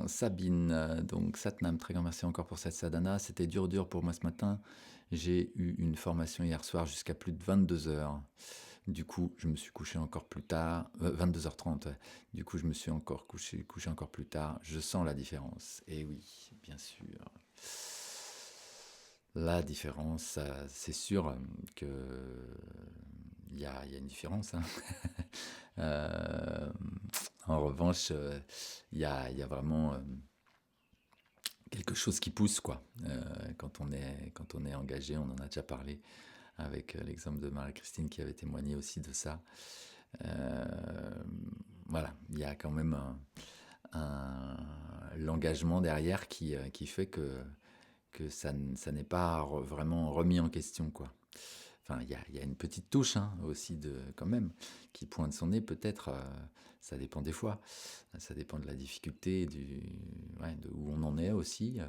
Sabine, donc Satnam, très grand merci encore pour cette sadhana. C'était dur pour moi ce matin. J'ai eu une formation hier soir jusqu'à plus de 22 heures. Du coup, je me suis couché encore plus tard, 22h30. Ouais. Du coup, je me suis encore couché encore plus tard. Je sens la différence. Et oui, bien sûr. La différence, c'est sûr que il y a une différence, hein. Euh, En revanche, il y a vraiment quelque chose qui pousse, quoi. Quand on est engagé, on en a déjà parlé avec l'exemple de Marie-Christine qui avait témoigné aussi de ça. Euh, voilà, il y a quand même l'engagement derrière qui fait que ça n'est pas vraiment remis en question, quoi. Enfin, il y a une petite touche, hein, aussi quand même, qui pointe son nez peut-être. Ça dépend des fois. Ça dépend de la difficulté, ouais, de où on en est aussi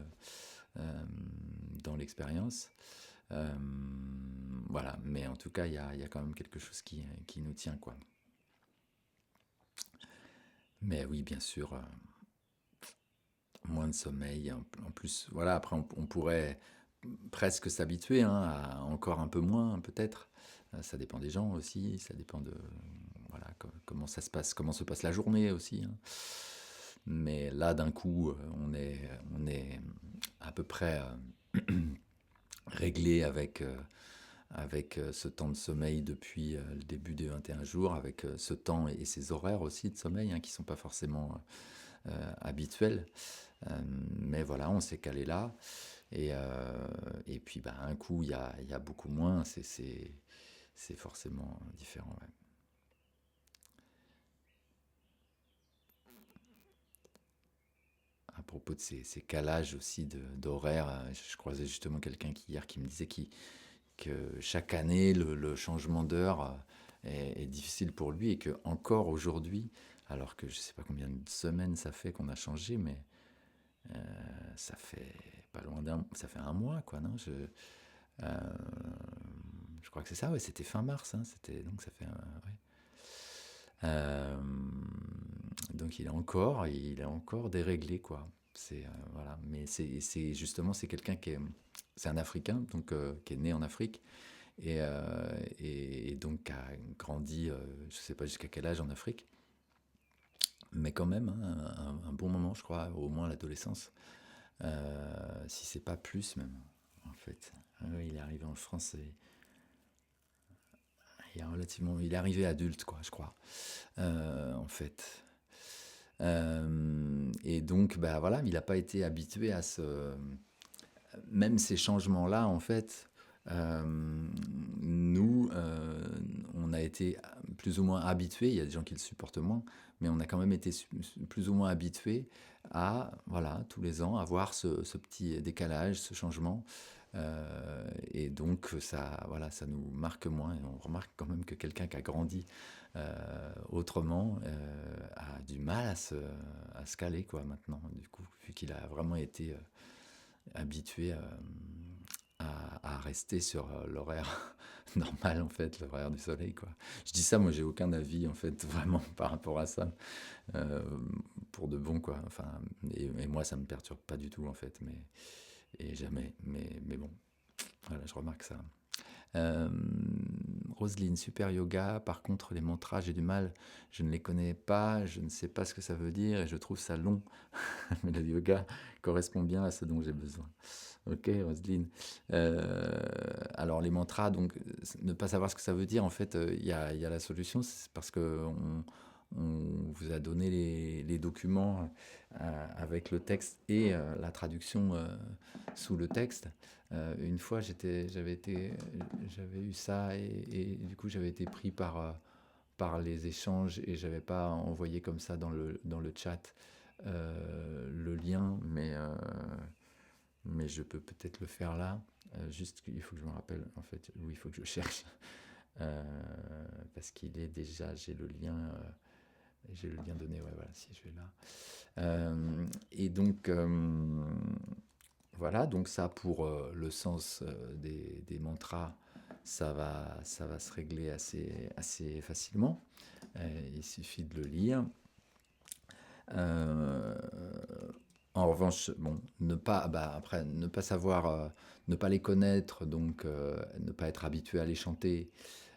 euh, dans l'expérience. Euh, voilà, mais en tout cas, il y a quand même quelque chose qui nous tient, quoi. Mais oui, bien sûr, moins de sommeil. En plus, voilà, après, on pourrait presque s'habituer, hein, à encore un peu moins, peut-être. Ça dépend des gens aussi, ça dépend de voilà, comment ça se passe, comment se passe la journée aussi, hein. Mais là, d'un coup, on est à peu près réglé avec ce temps de sommeil depuis le début des 21 jours, avec ce temps et ces horaires aussi de sommeil, hein, qui ne sont pas forcément habituels. Mais voilà, on s'est calé là. Et puis, bah, un coup, il y a beaucoup moins. C'est forcément différent. Ouais. À propos de ces calages aussi d'horaires, je croisais justement quelqu'un hier qui me disait que chaque année, le changement d'heure est difficile pour lui et que encore aujourd'hui, alors que je ne sais pas combien de semaines ça fait qu'on a changé, mais ça fait pas loin ça fait un mois, quoi, non euh, je crois que c'est ça, ouais, c'était fin mars, hein, donc ça fait ouais. Euh, donc il est encore déréglé, quoi. Voilà, mais justement c'est quelqu'un c'est un Africain, donc qui est né en Afrique et donc qui a grandi, je sais pas jusqu'à quel âge en Afrique, mais quand même, hein, un bon moment, je crois, au moins l'adolescence, si c'est pas plus même, en fait. Oui, il est arrivé en France et il est arrivé adulte, quoi, je crois, en fait. Et donc, bah voilà, il n'a pas été habitué même ces changements-là, en fait. euh, Nous, on a été plus ou moins habitués, il y a des gens qui le supportent moins, mais on a quand même été plus ou moins habitués à, voilà, tous les ans, avoir ce petit décalage, ce changement. Et donc, voilà, ça nous marque moins. Et on remarque quand même que quelqu'un qui a grandi autrement a du mal à se caler, quoi, maintenant, du coup, vu qu'il a vraiment été habitué à rester sur l'horaire normal, en fait, l'horaire du soleil, quoi. Je dis ça, moi, j'ai aucun avis, en fait, vraiment, par rapport à ça, euh, pour de bon, quoi. Enfin, et moi, ça me perturbe pas du tout, en fait, et jamais. Mais bon, voilà, je remarque ça. Euh, Roselyne, super yoga. Par contre, les mantras, j'ai du mal. Je ne les connais pas, je ne sais pas ce que ça veut dire et je trouve ça long. Mais le yoga correspond bien à ce dont j'ai besoin. Ok, Roselyne. Alors, les mantras, donc, ne pas savoir ce que ça veut dire, en fait, il y a la solution, c'est parce que on vous a donné les documents avec le texte et la traduction sous le texte. Une fois, j'avais eu ça et du coup, j'avais été pris par les échanges et j'avais pas envoyé comme ça dans le chat le lien, mais je peux peut-être le faire là. Juste il faut que je me rappelle en fait où il faut que je cherche. Euh, Parce qu'il est déjà, j'ai le lien donné, ouais, voilà, si je vais là. Et donc, voilà, donc ça pour le sens des mantras, ça va se régler assez facilement. Il suffit de le lire. Euh, En revanche, bon, après, ne pas savoir, ne pas les connaître, donc ne pas être habitué à les chanter.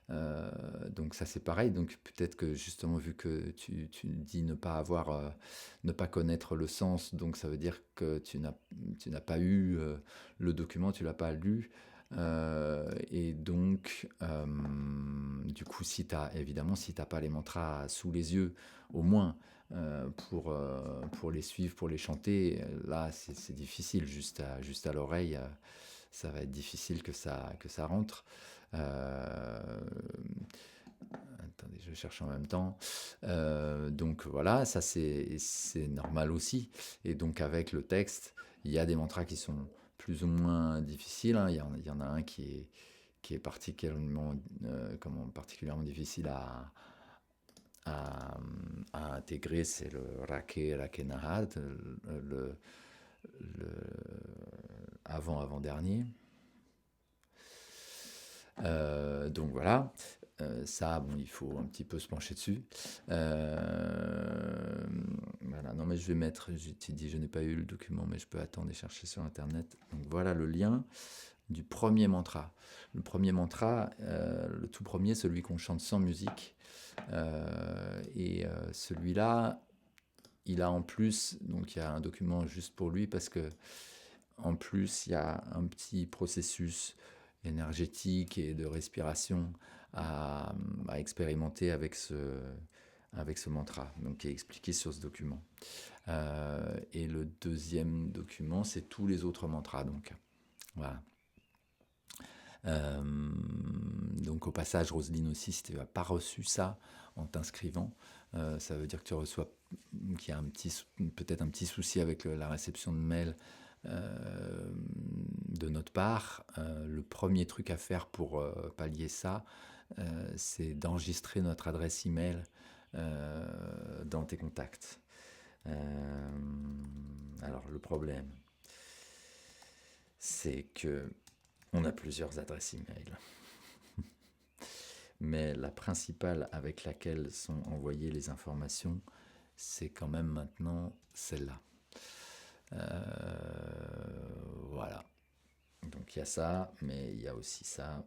Donc ça c'est pareil. Donc peut-être que justement vu que tu dis ne pas connaître le sens, donc ça veut dire que tu n'as pas eu le document, tu l'as pas lu. Et donc du coup évidemment si t'as pas les mantras sous les yeux, au moins pour les suivre, pour les chanter, là c'est difficile juste à l'oreille. Ça va être difficile que ça rentre. Euh, Attendez, je cherche en même temps. Donc voilà, ça c'est normal aussi. Et donc avec le texte, il y a des mantras qui sont plus ou moins difficiles, hein. Il y en a un qui est particulièrement difficile à, à intégrer, c'est le Rake Rakenahad, le avant-avant-dernier. Donc voilà, ça, bon, il faut un petit peu se pencher dessus. Voilà, non mais je vais mettre, tu dis, je n'ai pas eu le document, mais je peux attendre et chercher sur Internet. Donc voilà le lien du premier mantra. Le premier mantra, le tout premier, celui qu'on chante sans musique. Celui-là, il a en plus, donc il y a un document juste pour lui parce que en plus, il y a un petit processus énergétique et de respiration à, à expérimenter avec ce mantra, donc qui est expliqué sur ce document. Et le deuxième document, c'est tous les autres mantras. Donc, voilà. Euh, donc au passage, Roselyne aussi, si tu n'as pas reçu ça en t'inscrivant, ça veut dire que tu reçois, qu'il y a peut-être un petit souci avec la réception de mail de notre part. Le premier truc à faire pour pallier ça, c'est d'enregistrer notre adresse email dans tes contacts. Alors le problème, c'est que on a plusieurs adresses email, mais la principale avec laquelle sont envoyées les informations, c'est quand même maintenant celle-là. Voilà. Donc il y a ça, mais il y a aussi ça.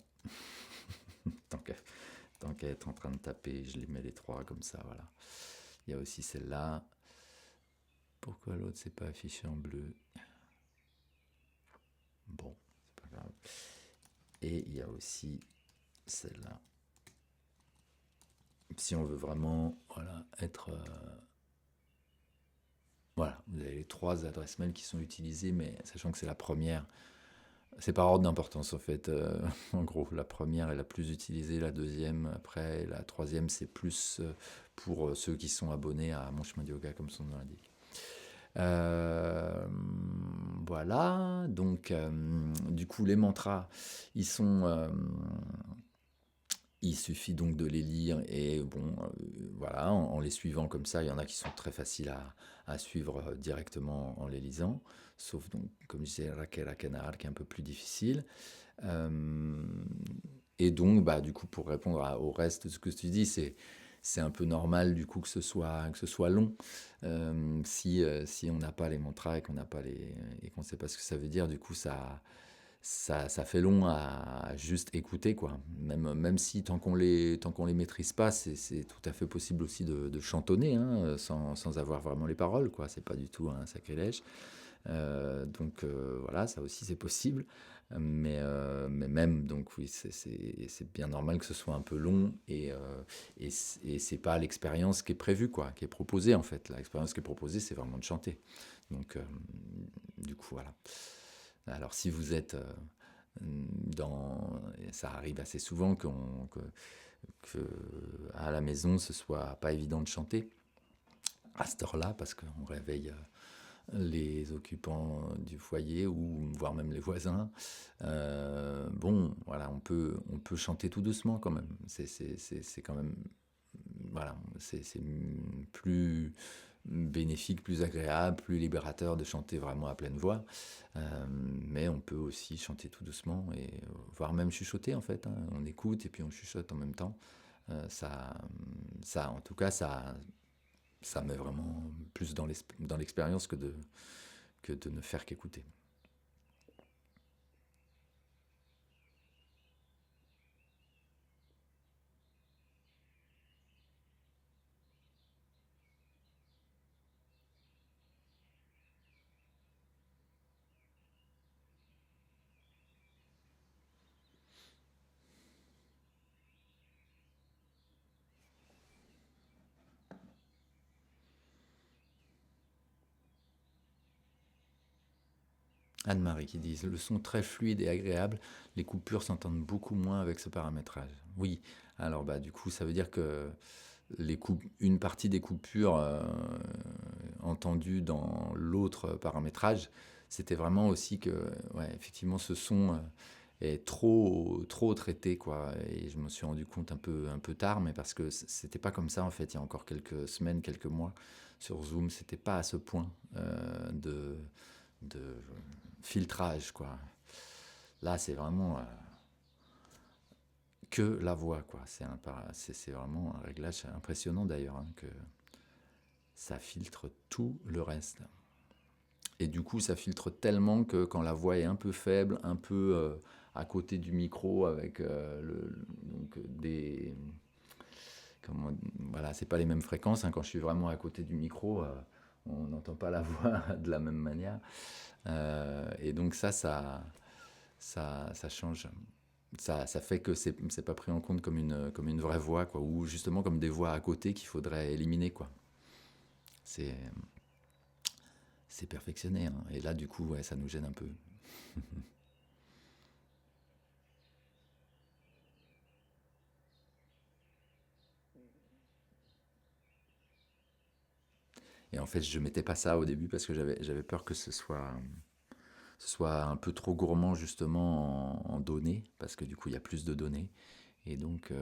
tant qu'à être en train de taper, je les mets les trois comme ça, voilà. Il y a aussi celle-là. Pourquoi l'autre c'est pas affiché en bleu? Bon, c'est pas grave. Et il y a aussi celle-là. Si on veut vraiment, voilà, être voilà, vous avez les trois adresses mail qui sont utilisées, mais sachant que c'est la première, c'est par ordre d'importance en fait. En gros, la première est la plus utilisée, la deuxième après, et la troisième c'est plus pour ceux qui sont abonnés à Mon Chemin de Yoga comme son nom l'indique. Euh, voilà, donc du coup les mantras, ils sont, il suffit donc de les lire et bon, voilà, en les suivant comme ça, il y en a qui sont très faciles à suivre directement en les lisant, sauf donc, comme je disais, Raquel Rakenar qui est un peu plus difficile. Euh, et donc, bah, du coup, pour répondre au reste de ce que tu dis, c'est un peu normal du coup que que ce soit long. Si on n'a pas les mantras et et qu'on ne sait pas ce que ça veut dire, du coup, ça fait long à juste écouter, quoi. Même si tant qu'on les maîtrise pas, c'est tout à fait possible aussi de chantonner, hein, sans avoir vraiment les paroles, quoi. C'est pas du tout un sacrilège. Donc voilà, ça aussi c'est possible. Mais même, donc oui, c'est bien normal que ce soit un peu long et c'est pas l'expérience qui est prévue, quoi, qui est proposée en fait. L'expérience qui est proposée, c'est vraiment de chanter. Donc, du coup, voilà. Alors, si vous êtes dans. Ça arrive assez souvent que à la maison, ce soit pas évident de chanter à cette heure-là parce qu'on réveille les occupants du foyer ou voire même les voisins. Bon, voilà, on peut chanter tout doucement quand même. C'est quand même, voilà, c'est plus bénéfique, plus agréable, plus libérateur de chanter vraiment à pleine voix. Mais on peut aussi chanter tout doucement et voire même chuchoter en fait, hein. On écoute et puis on chuchote en même temps. Ça, en tout cas, Ça met vraiment plus dans l'expérience que de ne faire qu'écouter. Anne-Marie qui dit le son très fluide et agréable, les coupures s'entendent beaucoup moins avec ce paramétrage. Oui, alors bah du coup ça veut dire que une partie des coupures entendues dans l'autre paramétrage, c'était vraiment aussi que ouais, effectivement ce son est trop traité quoi. Et je me suis rendu compte un peu tard, mais parce que c'était pas comme ça en fait. Il y a encore quelques semaines, quelques mois sur Zoom, c'était pas à ce point de filtrage quoi. Là, c'est vraiment que la voix quoi. C'est vraiment un réglage impressionnant d'ailleurs hein, que ça filtre tout le reste. Et du coup, ça filtre tellement que quand la voix est un peu faible, un peu à côté du micro, avec donc comment, voilà, c'est pas les mêmes fréquences. Hein, quand je suis vraiment à côté du micro, on n'entend pas la voix de la même manière. Et donc ça change. Ça fait que c'est pas pris en compte comme une vraie voix, quoi, ou justement comme des voix à côté qu'il faudrait éliminer, quoi. C'est c'est perfectionné. Hein. Et là, du coup, ouais, ça nous gêne un peu. Et en fait, je mettais pas ça au début parce que j'avais peur que ce soit un peu trop gourmand justement en données, parce que du coup, il y a plus de données. Et donc,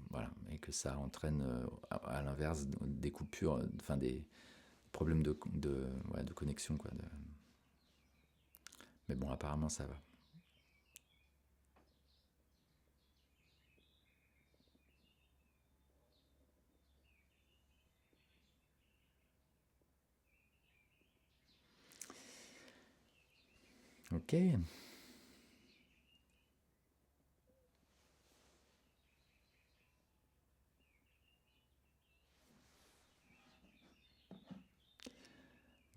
voilà, et que ça entraîne à l'inverse des coupures, enfin des problèmes ouais, de connexion. Quoi, Mais bon, apparemment, ça va. Ok.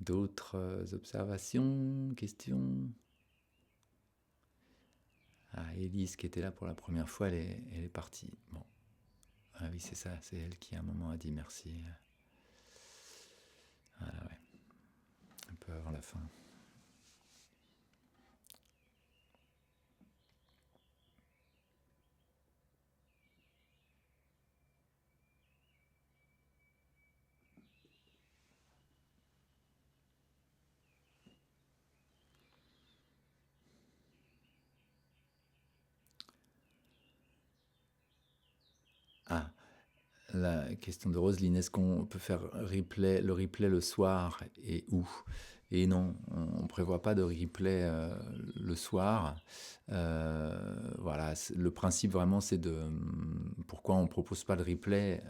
D'autres observations, questions? Ah, Élise qui était là pour la première fois, elle est partie. Bon, ah oui, c'est ça, c'est elle qui à un moment a dit merci. Voilà, ouais, un peu avant la fin. Ah, la question de Roselyne, est-ce qu'on peut faire le replay le soir et où? Et non, on ne prévoit pas de replay le soir. Voilà, le principe vraiment, c'est de... Pourquoi on ne propose pas de replay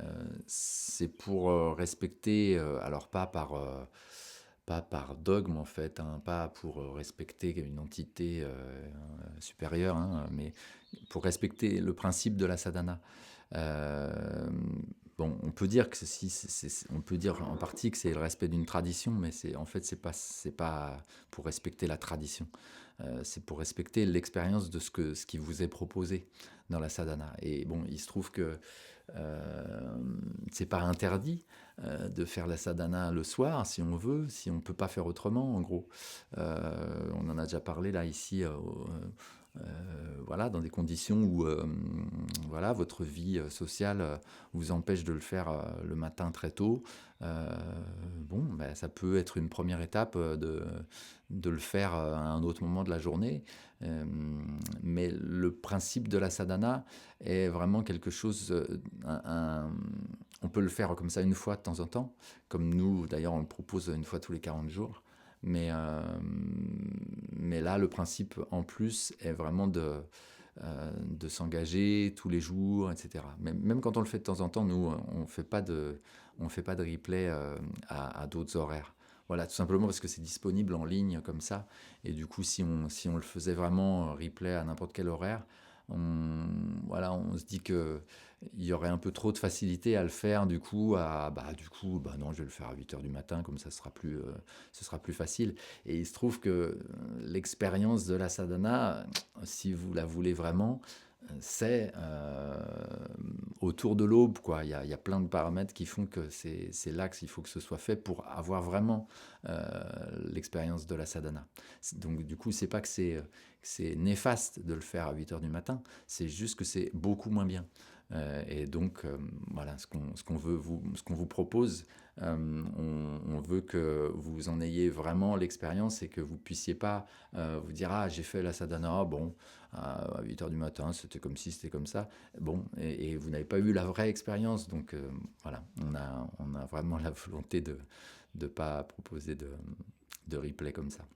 c'est pour respecter, alors pas par dogme en fait, hein, pas pour respecter une entité supérieure, hein, mais pour respecter le principe de la sadhana. Euh, bon, on peut dire que on peut dire en partie que c'est le respect d'une tradition, mais en fait c'est pas pour respecter la tradition. C'est pour respecter l'expérience de ce qui vous est proposé dans la sadhana. Et bon, il se trouve que c'est pas interdit de faire la sadhana le soir si on veut, si on peut pas faire autrement en gros. On en a déjà parlé là ici voilà, dans des conditions où voilà, votre vie sociale vous empêche de le faire le matin très tôt, euh, bon, ben, ça peut être une première étape de le faire à un autre moment de la journée. Euh, mais le principe de la sadhana est vraiment quelque chose, on peut le faire comme ça une fois de temps en temps, comme nous d'ailleurs on le propose une fois tous les 40 jours. Mais là, le principe en plus est vraiment de s'engager tous les jours, etc. Même quand on le fait de temps en temps, nous, on fait pas de replay à d'autres horaires. Voilà, tout simplement parce que c'est disponible en ligne comme ça. Et du coup, si on le faisait vraiment replay à n'importe quel horaire, on, voilà, on se dit que il y aurait un peu trop de facilité à le faire, bah non, je vais le faire à 8 heures du matin, comme ça ce sera plus facile. Et il se trouve que l'expérience de la sadhana, si vous la voulez vraiment, c'est autour de l'aube, quoi. Il y a plein de paramètres qui font que c'est là qu'il faut que ce soit fait pour avoir vraiment euh, l'expérience de la sadhana. Donc, du coup, c'est pas que c'est néfaste de le faire à 8 heures du matin, c'est juste que c'est beaucoup moins bien. Et donc, voilà, ce qu'on vous propose, on veut que vous en ayez vraiment l'expérience et que vous puissiez pas vous dire ah j'ai fait la sadhana, bon à 8 heures du matin c'était comme ci, c'était comme ça, bon et vous n'avez pas eu la vraie expérience. Donc voilà, on a vraiment la volonté de ne pas proposer de replay comme ça.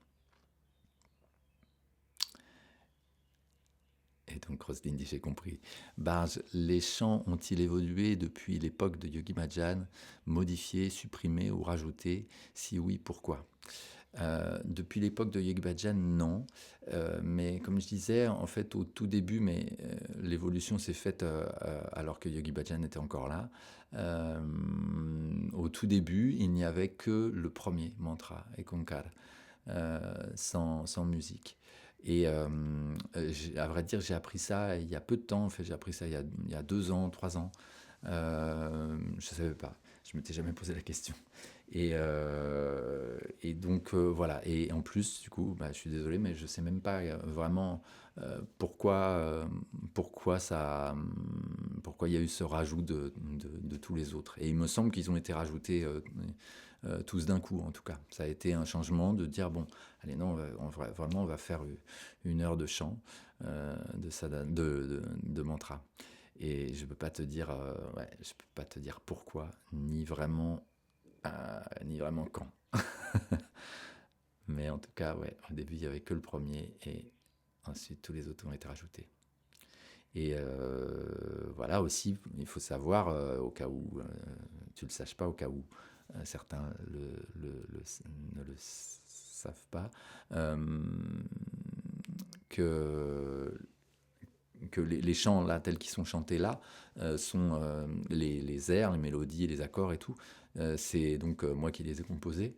Et donc Roselyne dit j'ai compris. Barge, les chants ont-ils évolué depuis l'époque de Yogi Bhajan, modifiés, supprimés ou rajoutés? Si oui, pourquoi? Depuis l'époque de Yogi Bhajan, non. Mais comme je disais, en fait, au tout début, l'évolution s'est faite alors que Yogi Bhajan était encore là. Au tout début, il n'y avait que le premier mantra, Ekonkar, sans musique. Et à vrai dire, j'ai appris ça il y a peu de temps. En fait, j'ai appris ça il y a 2 ans, 3 ans. Je ne savais pas. Je ne m'étais jamais posé la question. Et donc voilà. Et en plus, du coup, bah, je suis désolé, mais je ne sais même pas vraiment pourquoi pourquoi il y a eu ce rajout de tous les autres. Et il me semble qu'ils ont été rajoutés tous d'un coup, en tout cas. Ça a été un changement de dire bon, allez, non, vraiment, on va faire 1 heure de chant, de mantra. Et je peux pas te dire, ouais, je peux pas te dire pourquoi, ni vraiment quand. Mais en tout cas, ouais, au début, il y avait que le premier et ensuite tous les autres ont été rajoutés. Et voilà aussi, il faut savoir, au cas où tu ne le saches pas, au cas où certains ne le savent pas, euh, que les chants là tels qu'ils sont chantés là sont les airs, les mélodies, les accords et tout. C'est donc moi qui les ai composés.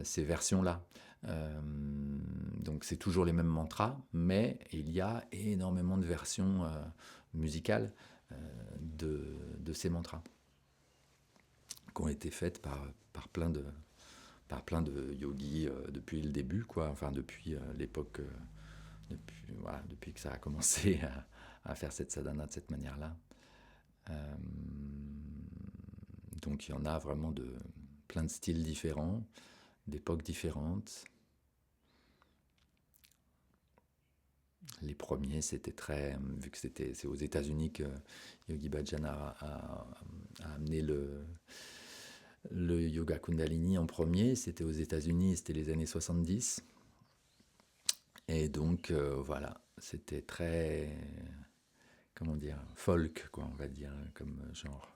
Ces versions là. Donc c'est toujours les mêmes mantras, mais il y a énormément de versions musicales de ces mantras qui ont été faites par plein de yogis depuis le début, quoi. Enfin depuis l'époque depuis que ça a commencé à faire cette sadhana de cette manière-là. Euh, donc il y en a vraiment de plein de styles différents, d'époques différentes. Les premiers, c'était vu que c'est aux États-Unis que Yogi Bhajan a amené le yoga Kundalini en premier. C'était aux États-Unis, c'était les années 70. Et donc, voilà, c'était très, comment dire, folk, quoi, on va dire, comme genre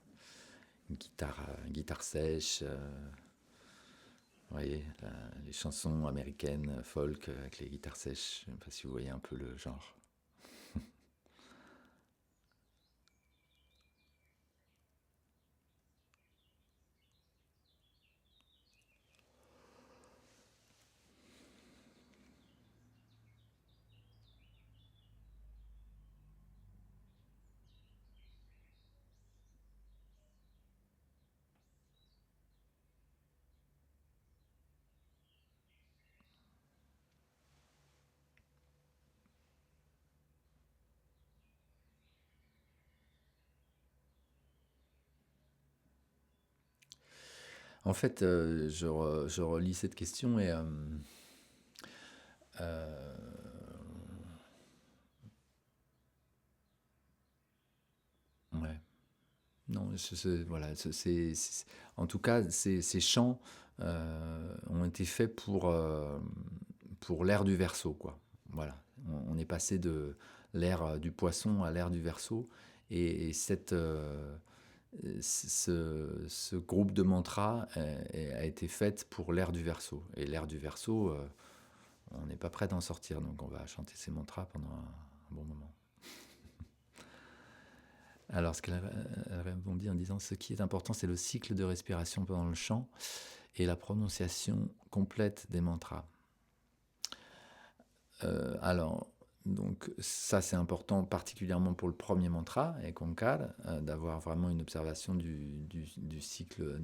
une guitare sèche. Vous voyez, les chansons américaines folk avec les guitares sèches. Je ne sais pas si vous voyez un peu le genre. En fait, je relis cette question et euh, ouais. Non, voilà, en tout cas, ces chants ont été faits pour l'ère du verso, quoi. Voilà, on est passé l'ère du Poisson à l'ère du Verseau. Et ce groupe de mantras a été fait pour l'ère du Verseau. Et l'ère du Verseau, on n'est pas prêt d'en sortir, donc on va chanter ces mantras pendant un bon moment. Alors, ce qu'elle elle répondit en disant, ce qui est important, c'est le cycle de respiration pendant le chant et la prononciation complète des mantras. Alors, donc ça c'est important particulièrement pour le premier mantra, et Onkar, d'avoir vraiment une observation du cycle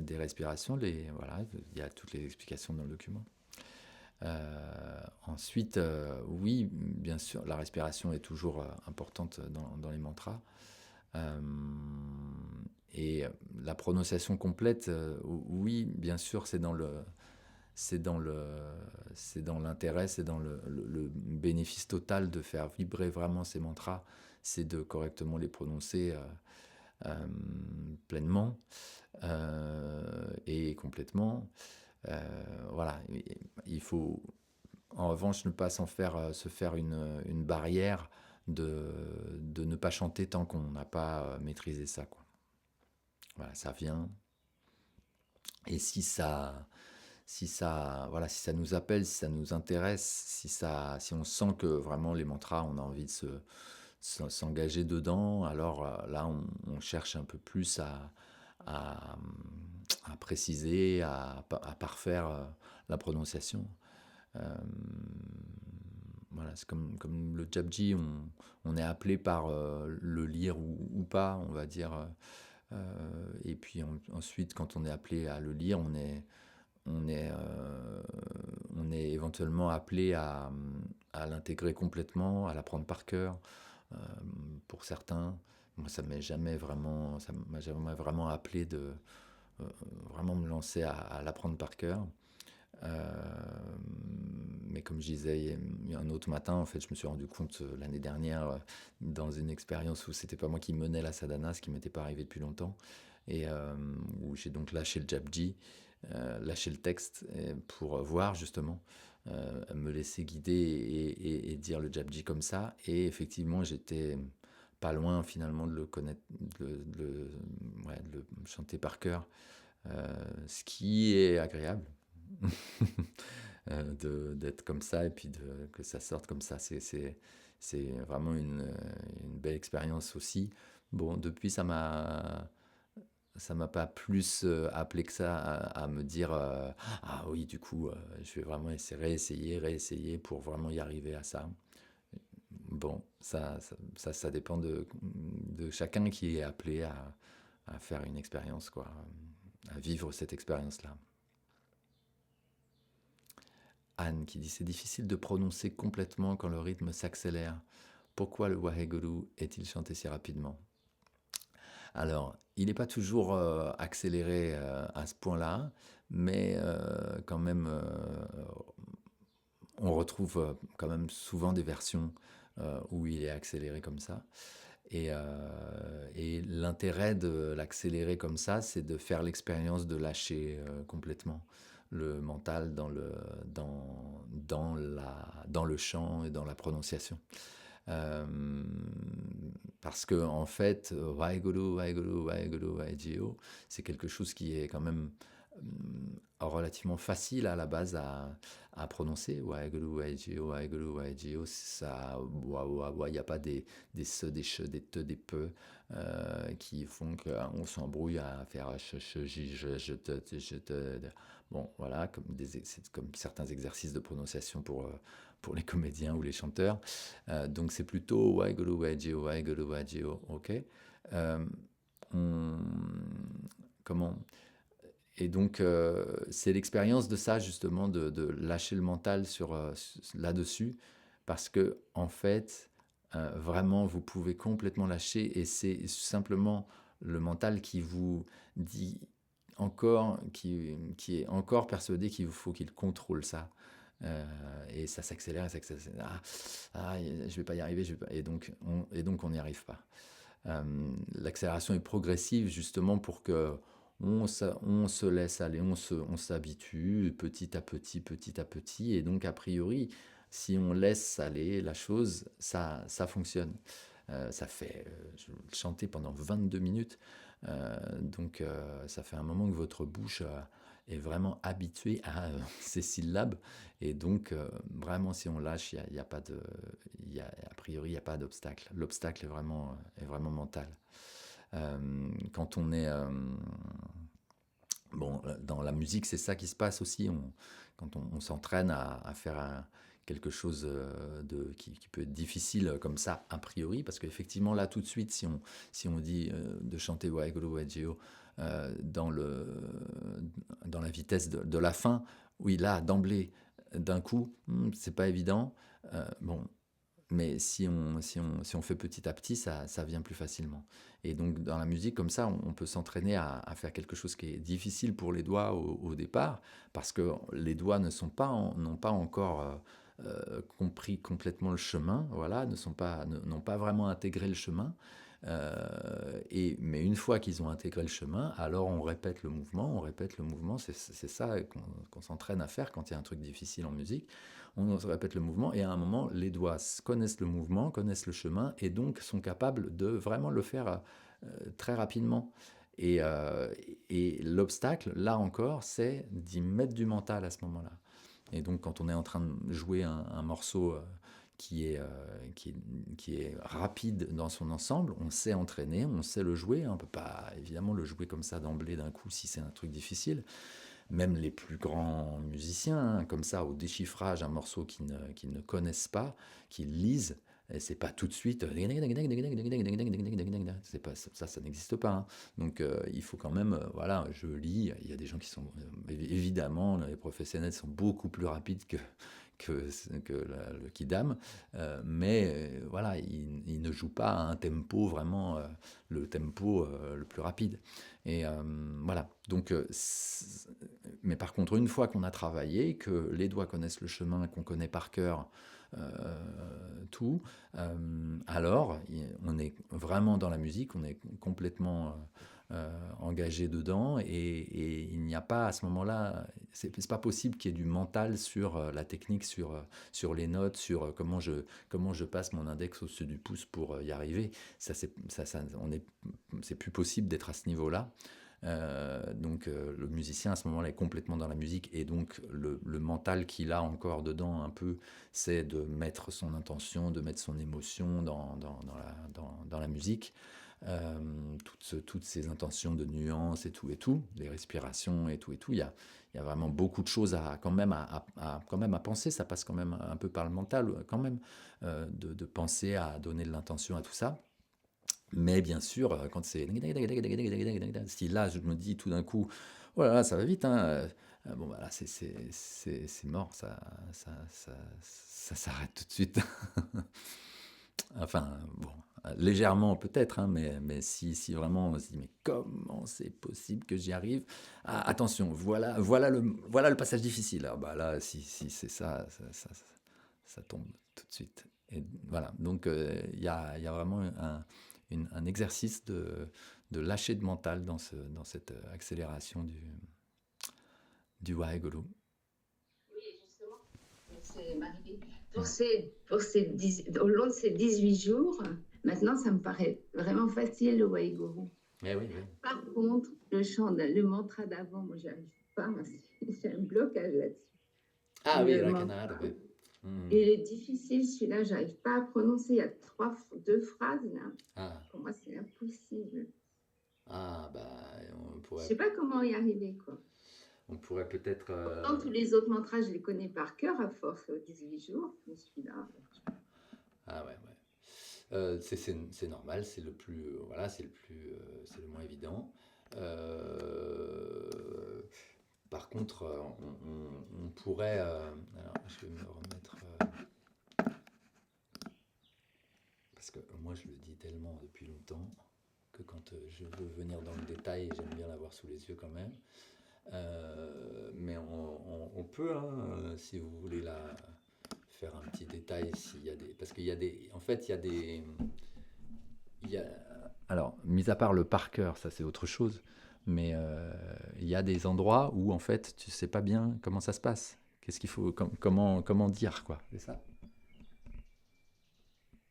des respirations. Voilà, il y a toutes les explications dans le document. Ensuite, oui, bien sûr, la respiration est toujours importante dans les mantras. Et la prononciation complète, oui, bien sûr, c'est dans l'intérêt, c'est dans le bénéfice total de faire vibrer vraiment ces mantras, c'est de correctement les prononcer pleinement et complètement. Voilà, il faut en revanche ne pas se faire une barrière de ne pas chanter tant qu'on n'a pas maîtrisé ça, quoi. Voilà, ça vient. Et voilà, si ça nous appelle, si ça nous intéresse, si on sent que vraiment les mantras, on a envie de s'engager dedans, alors là, on cherche un peu plus à, à préciser, à parfaire la prononciation. Voilà, c'est comme le Japji, on est appelé par le lire ou pas, on va dire. Et puis ensuite, quand on est appelé à le lire, on est, euh, on est éventuellement appelé à l'intégrer complètement, à l'apprendre par cœur. Euh, pour certains, moi, ça m'a jamais vraiment appelé de vraiment me lancer à l'apprendre par cœur. Euh, mais comme je disais, il y a un autre matin, en fait, je me suis rendu compte l'année dernière, dans une expérience où c'était pas moi qui menais la sadhana, ce qui m'était pas arrivé depuis longtemps, et où j'ai donc lâché le japji, lâché le texte pour voir justement, me laisser guider et dire le japji comme ça. Et effectivement, j'étais pas loin finalement de le connaître, ouais, de le chanter par cœur, ce qui est agréable. D'être comme ça et puis que ça sorte comme ça. C'est vraiment une belle expérience aussi. Bon, depuis, ça m'a pas plus appelé que ça à me dire ah oui, du coup, je vais vraiment réessayer pour vraiment y arriver à ça. Bon, ça dépend de chacun qui est appelé à faire une expérience, quoi, à vivre cette expérience-là. Anne qui dit c'est difficile de prononcer complètement quand le rythme s'accélère. Pourquoi le Waheguru est-il chanté si rapidement? Alors, il n'est pas toujours accéléré à ce point-là, mais quand même, on retrouve quand même souvent des versions où il est accéléré comme ça. Et l'intérêt de l'accélérer comme ça, c'est de faire l'expérience de lâcher complètement le mental dans le chant et dans la prononciation. Euh, Parce que en fait, Waiguru, Waiguru, Waiguru, Waigio, c'est quelque chose qui est quand même relativement facile à la base à prononcer. Waiguru, Waigio, Waiguru, Waigio, ça, il n'y a pas des se, des che, des te, des peu qui font qu'on s'embrouille à faire je te, je te. Bon, voilà, c'est comme certains exercices de prononciation pour les comédiens ou les chanteurs. Donc c'est plutôt Waiguru, Waigio, Waiguru, Waigio, ok. Euh, on- comment Et donc c'est l'expérience de ça justement, de lâcher le mental là-dessus, parce que en fait, vraiment, vous pouvez complètement lâcher, et c'est simplement le mental qui vous dit encore, qui est encore persuadé qu'il faut qu'il contrôle ça. Et ça s'accélère, ça s'accélère. Je vais pas y arriver, et donc on n'y arrive pas. L'accélération est progressive justement pour que on se laisse aller, on s'habitue petit à petit, et donc a priori, Si on laisse aller la chose, ça fonctionne. Ça fait je chantais pendant 22 minutes, donc ça fait un moment que votre bouche est vraiment habituée à ces syllabes, et donc vraiment si on lâche, il y a pas de, a priori il n'y a pas d'obstacle. L'obstacle est vraiment mental. Quand on est bon, dans la musique, c'est ça qui se passe aussi. Quand on s'entraîne à faire quelque chose qui peut être difficile comme ça, a priori, parce qu'effectivement, là, tout de suite, si on dit de chanter Waiguru Waigeo dans la vitesse de la fin, oui, là, d'emblée, d'un coup, c'est pas évident. Bon, mais si on fait petit à petit, ça vient plus facilement. Et donc, dans la musique, comme ça, on peut s'entraîner à faire quelque chose qui est difficile pour les doigts au départ, parce que les doigts n'ont pas encore compris complètement le chemin, voilà, n'ont pas vraiment intégré le chemin. Mais une fois qu'ils ont intégré le chemin, alors on répète le mouvement, c'est ça qu'on s'entraîne à faire quand il y a un truc difficile en musique. On répète le mouvement, et à un moment, les doigts connaissent le mouvement, connaissent le chemin, et donc sont capables de vraiment le faire très rapidement. Et, euh, et l'obstacle, là encore, c'est d'y mettre du mental à ce moment-là. Et donc, quand on est en train de jouer un morceau qui est, euh, qui est rapide dans son ensemble, on sait entraîner, on sait le jouer. On ne peut pas évidemment le jouer comme ça d'emblée d'un coup si c'est un truc difficile. Même les plus grands musiciens, hein, comme ça, au déchiffrage, un morceau qu'ils ne connaissent pas, qu'ils lisent, et c'est pas tout de suite. C'est pas, ça n'existe pas, hein. Donc il faut quand même, voilà, je lis. Il y a des gens qui sont, évidemment, les professionnels sont beaucoup plus rapides que, le Kidam, mais voilà, il ne joue pas à un tempo vraiment, le tempo le plus rapide. Et voilà, donc, mais par contre, une fois qu'on a travaillé, que les doigts connaissent le chemin, qu'on connaît par cœur tout, alors on est vraiment dans la musique, on est complètement engagé dedans, et il n'y a pas à ce moment-là, c'est pas possible qu'il y ait du mental sur la technique, sur les notes, sur comment je passe mon index au-dessus du pouce pour y arriver. C'est plus possible d'être à ce niveau-là. Donc le musicien à ce moment-là est complètement dans la musique, et donc le mental qu'il a encore dedans un peu, c'est de mettre son intention, de mettre son émotion dans la musique. Toutes ces intentions de nuances et tout, les respirations et tout, il y a vraiment beaucoup de choses quand même à penser. Ça passe quand même un peu par le mental quand même, de penser à donner de l'intention à tout ça. Mais bien sûr, quand c'est si là je me dis tout d'un coup, oh là là, ça va vite, hein, bon bah là c'est mort, ça s'arrête tout de suite. Enfin bon, légèrement peut-être, hein, mais si vraiment on se dit mais comment c'est possible que j'y arrive? Ah, attention, voilà le passage difficile. Ah bah là, si c'est ça tombe tout de suite. Et voilà, donc il y a vraiment un exercice de lâcher de mental dans cette accélération du Waheguru. Oui, justement, c'est m'arrivé. Au long de ces 18 jours, maintenant, ça me paraît vraiment facile le Waiguru. Eh oui, oui. Par contre, le mantra d'avant, moi, j'y arrive pas. J'ai un blocage là-dessus. Ah oui, Le la mantra. canard, oui. Hmm. Il est difficile, celui-là, j'arrive pas à prononcer. Il y a deux phrases, là. Ah, Pour moi, c'est impossible. bah, Je sais pas comment y arriver, quoi. on pourrait peut-être. Pourtant, tous les autres mantras, je les connais par cœur à force, 18 jours. Mais celui-là, Ah ouais, ouais. C'est normal, c'est le plus, voilà, c'est le moins évident. Euh, Par contre, on pourrait. Alors, je vais me remettre. Parce que moi, je le dis tellement depuis longtemps que quand je veux venir dans le détail, j'aime bien l'avoir sous les yeux quand même. Mais on peut, hein, si vous voulez faire un petit détail, s'il y a des, parce qu'il y a des, en fait, il y a des, il y a, alors, mis à part le par cœur, ça c'est autre chose, mais il y a des endroits où en fait tu sais pas bien comment ça se passe. Qu'est-ce qu'il faut, comment dire, quoi. C'est ça?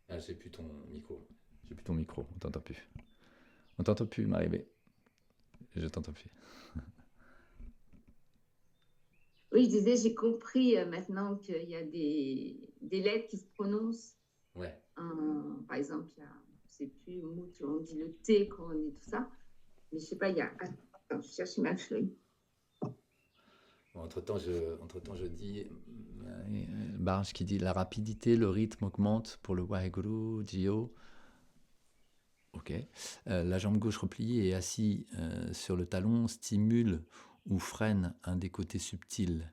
Ah, j'ai plus ton micro. J'ai plus ton micro, on t'entend plus. On t'entend plus, Marie-Bé. Je t'entends plus. Oui, je disais, j'ai compris maintenant qu'il y a des lettres qui se prononcent. Ouais. Par exemple, il y a, je ne sais plus, on dit le T quand on dit tout ça. Mais je ne sais pas, il y a. Attends, je cherche ma feuille. Bon, entre-temps, je dis, Barge qui dit la rapidité, le rythme augmente pour le Waheguru, Jio. Ok. La jambe gauche repliée et assis sur le talon stimule ou freine un des côtés subtils.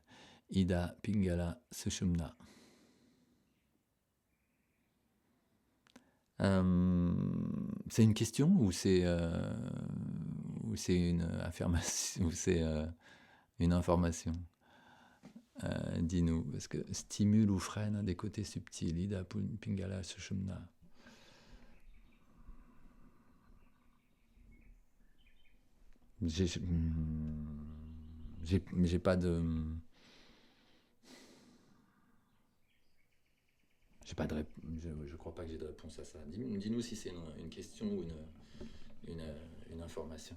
Ida Pingala Sushumna. C'est une question ou c'est une affirmation ou c'est une information? Dis-nous, parce que stimule ou freine un des côtés subtils. Ida Pingala Sushumna. J'ai pas de. Je crois pas que j'ai de réponse à ça. Dis-nous si c'est une question ou une information.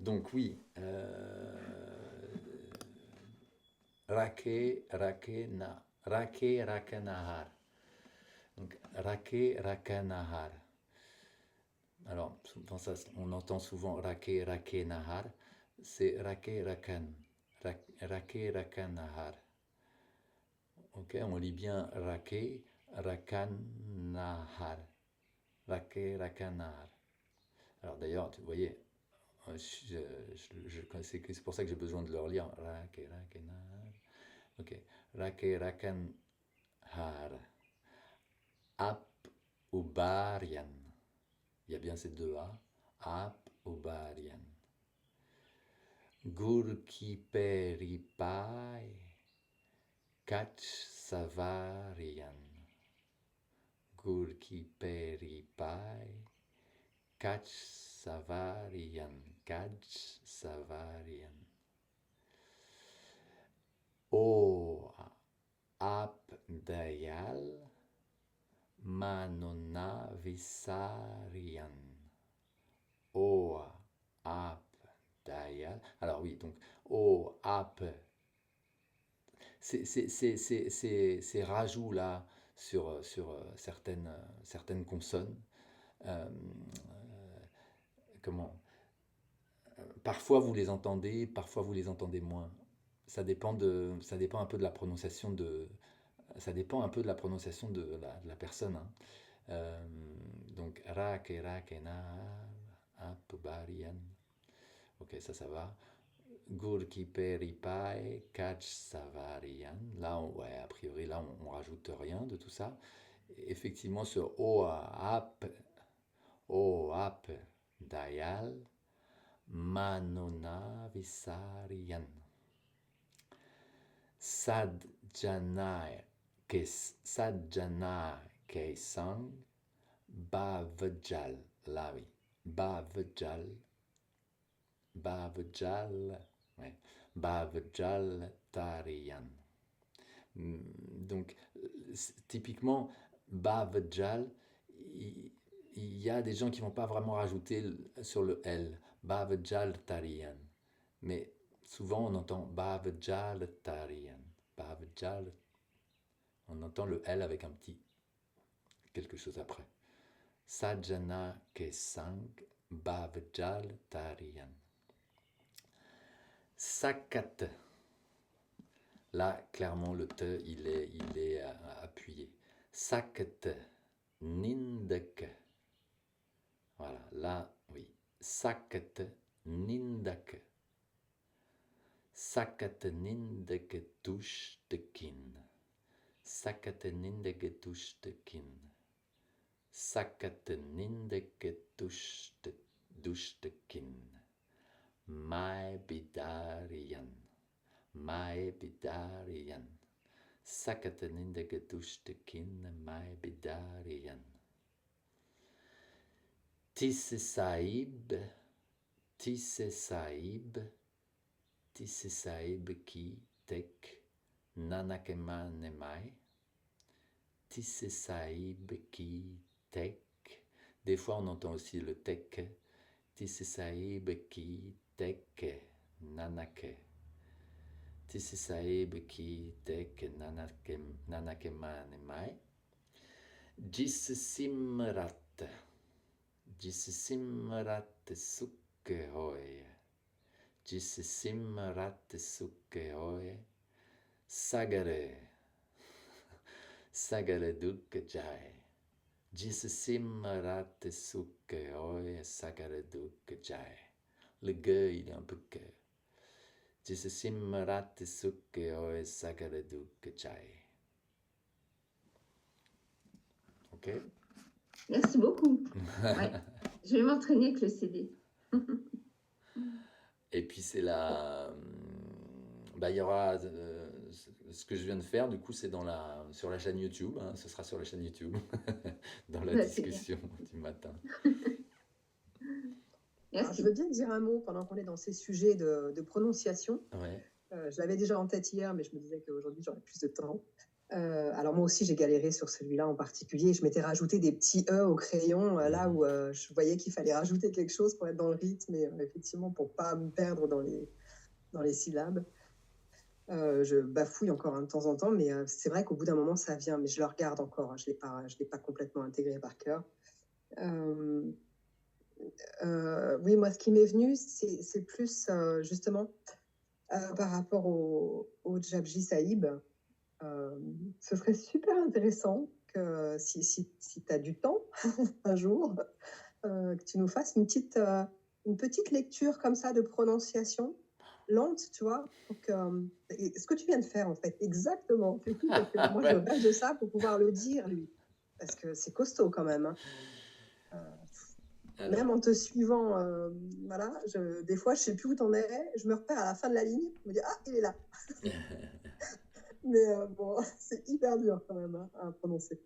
Donc oui, Rake Nahar. Donc Rake Nahar. Alors, on entend souvent Rake Nahar. C'est Rake Nahar. Ok, on lit bien Rake Nahar. Rake Nahar. Alors d'ailleurs, vous voyez, c'est pour ça que j'ai besoin de le relire. Rake Nahar. Ok, Rake Nahar. Ap Ubarian. Il y a bien ces deux A. Ap Ubarian. Gurki Peripai. Kach Savarian. Gurki Peripai. Kach Savarian. Kach Savarian. O Ap Dayal. Manona Visarian. O Ap Dayal. Alors oui, donc O Ap. Ces rajouts là sur certaines consonnes. Euh, comment Parfois vous les entendez, parfois vous les entendez moins. Ça dépend un peu de la prononciation ça dépend un peu de la prononciation de la personne. Hein. Donc rake na apubarian. Ok, ça va. Gurki peripai kach savarian. Là, ouais, a priori, là, on rajoute rien de tout ça. Effectivement, ce o ap dayal manona visarian. Sadjana Kesang Bavjal Lavi. Bavjal. Ouais. Bavjal Tarian. Donc, typiquement, Bavjal, il y a des gens qui vont pas vraiment rajouter sur le L. Bavjal Tarian. Mais souvent, on entend Bavjal Tarian. Bavjal. On entend le L avec un petit quelque chose après. Sajjana Kesang Bavjal Tarian. Sakat. Là, clairement, le te, il est appuyé. Sakat. Nindak. Voilà, là, oui. Sakat. Nindak. Sakat nindak tushtakin. Sakat nindak tushtakin. Sakat nindak tushtakin. Mai bidarian. Mai bidarian. Sakat nindak tushtakin. Mai bidarian. Tisse saib. Tisse saib. Tisse saib ki tek nanakema nemai, tisse saib ki tek. Des fois, on entend aussi le tek, tisse saib ki tek nanake. Tisse saib ki tek nanakema nemai. Jis simrat sukke hoi. Jis simrat sukke hoi. Sagare duk jai. Jis simrat sukke hoi. Sagare duk jai. Le ge, il est un peu que. Jis simrat sukke hoi. Sagare duk jai. Ok. Merci beaucoup. Ouais. Je vais m'entraîner avec le CD. Et puis c'est la... Bah, il y aura... ce que je viens de faire, du coup, c'est sur la chaîne YouTube. Hein, ce sera sur la chaîne YouTube, dans la discussion du matin. Alors, je veux bien dire un mot pendant qu'on est dans ces sujets de prononciation. Ouais. Je l'avais déjà en tête hier, mais je me disais qu'aujourd'hui, j'aurais plus de temps. Alors moi aussi, j'ai galéré sur celui-là en particulier. Je m'étais rajouté des petits E au crayon, là où je voyais qu'il fallait rajouter quelque chose pour être dans le rythme, et effectivement, pour pas me perdre dans les syllabes. Je bafouille encore de temps en temps, mais c'est vrai qu'au bout d'un moment, ça vient. Mais je le regarde encore, hein, je l'ai pas complètement intégré par cœur. Oui, moi, ce qui m'est venu, c'est plus justement par rapport au Japji Sahib. Ce serait super intéressant que si tu as du temps un jour, que tu nous fasses une petite lecture comme ça de prononciation lente, tu vois, pour que, ce que tu viens de faire en fait, exactement. Parce que moi, je rêve de ça pour pouvoir le dire, lui, parce que c'est costaud quand même. Hein. Même en te suivant, voilà, des fois, je sais plus où t'en es, je me repère à la fin de la ligne, je me dis, ah, il est là. Mais bon, c'est hyper dur quand même à prononcer.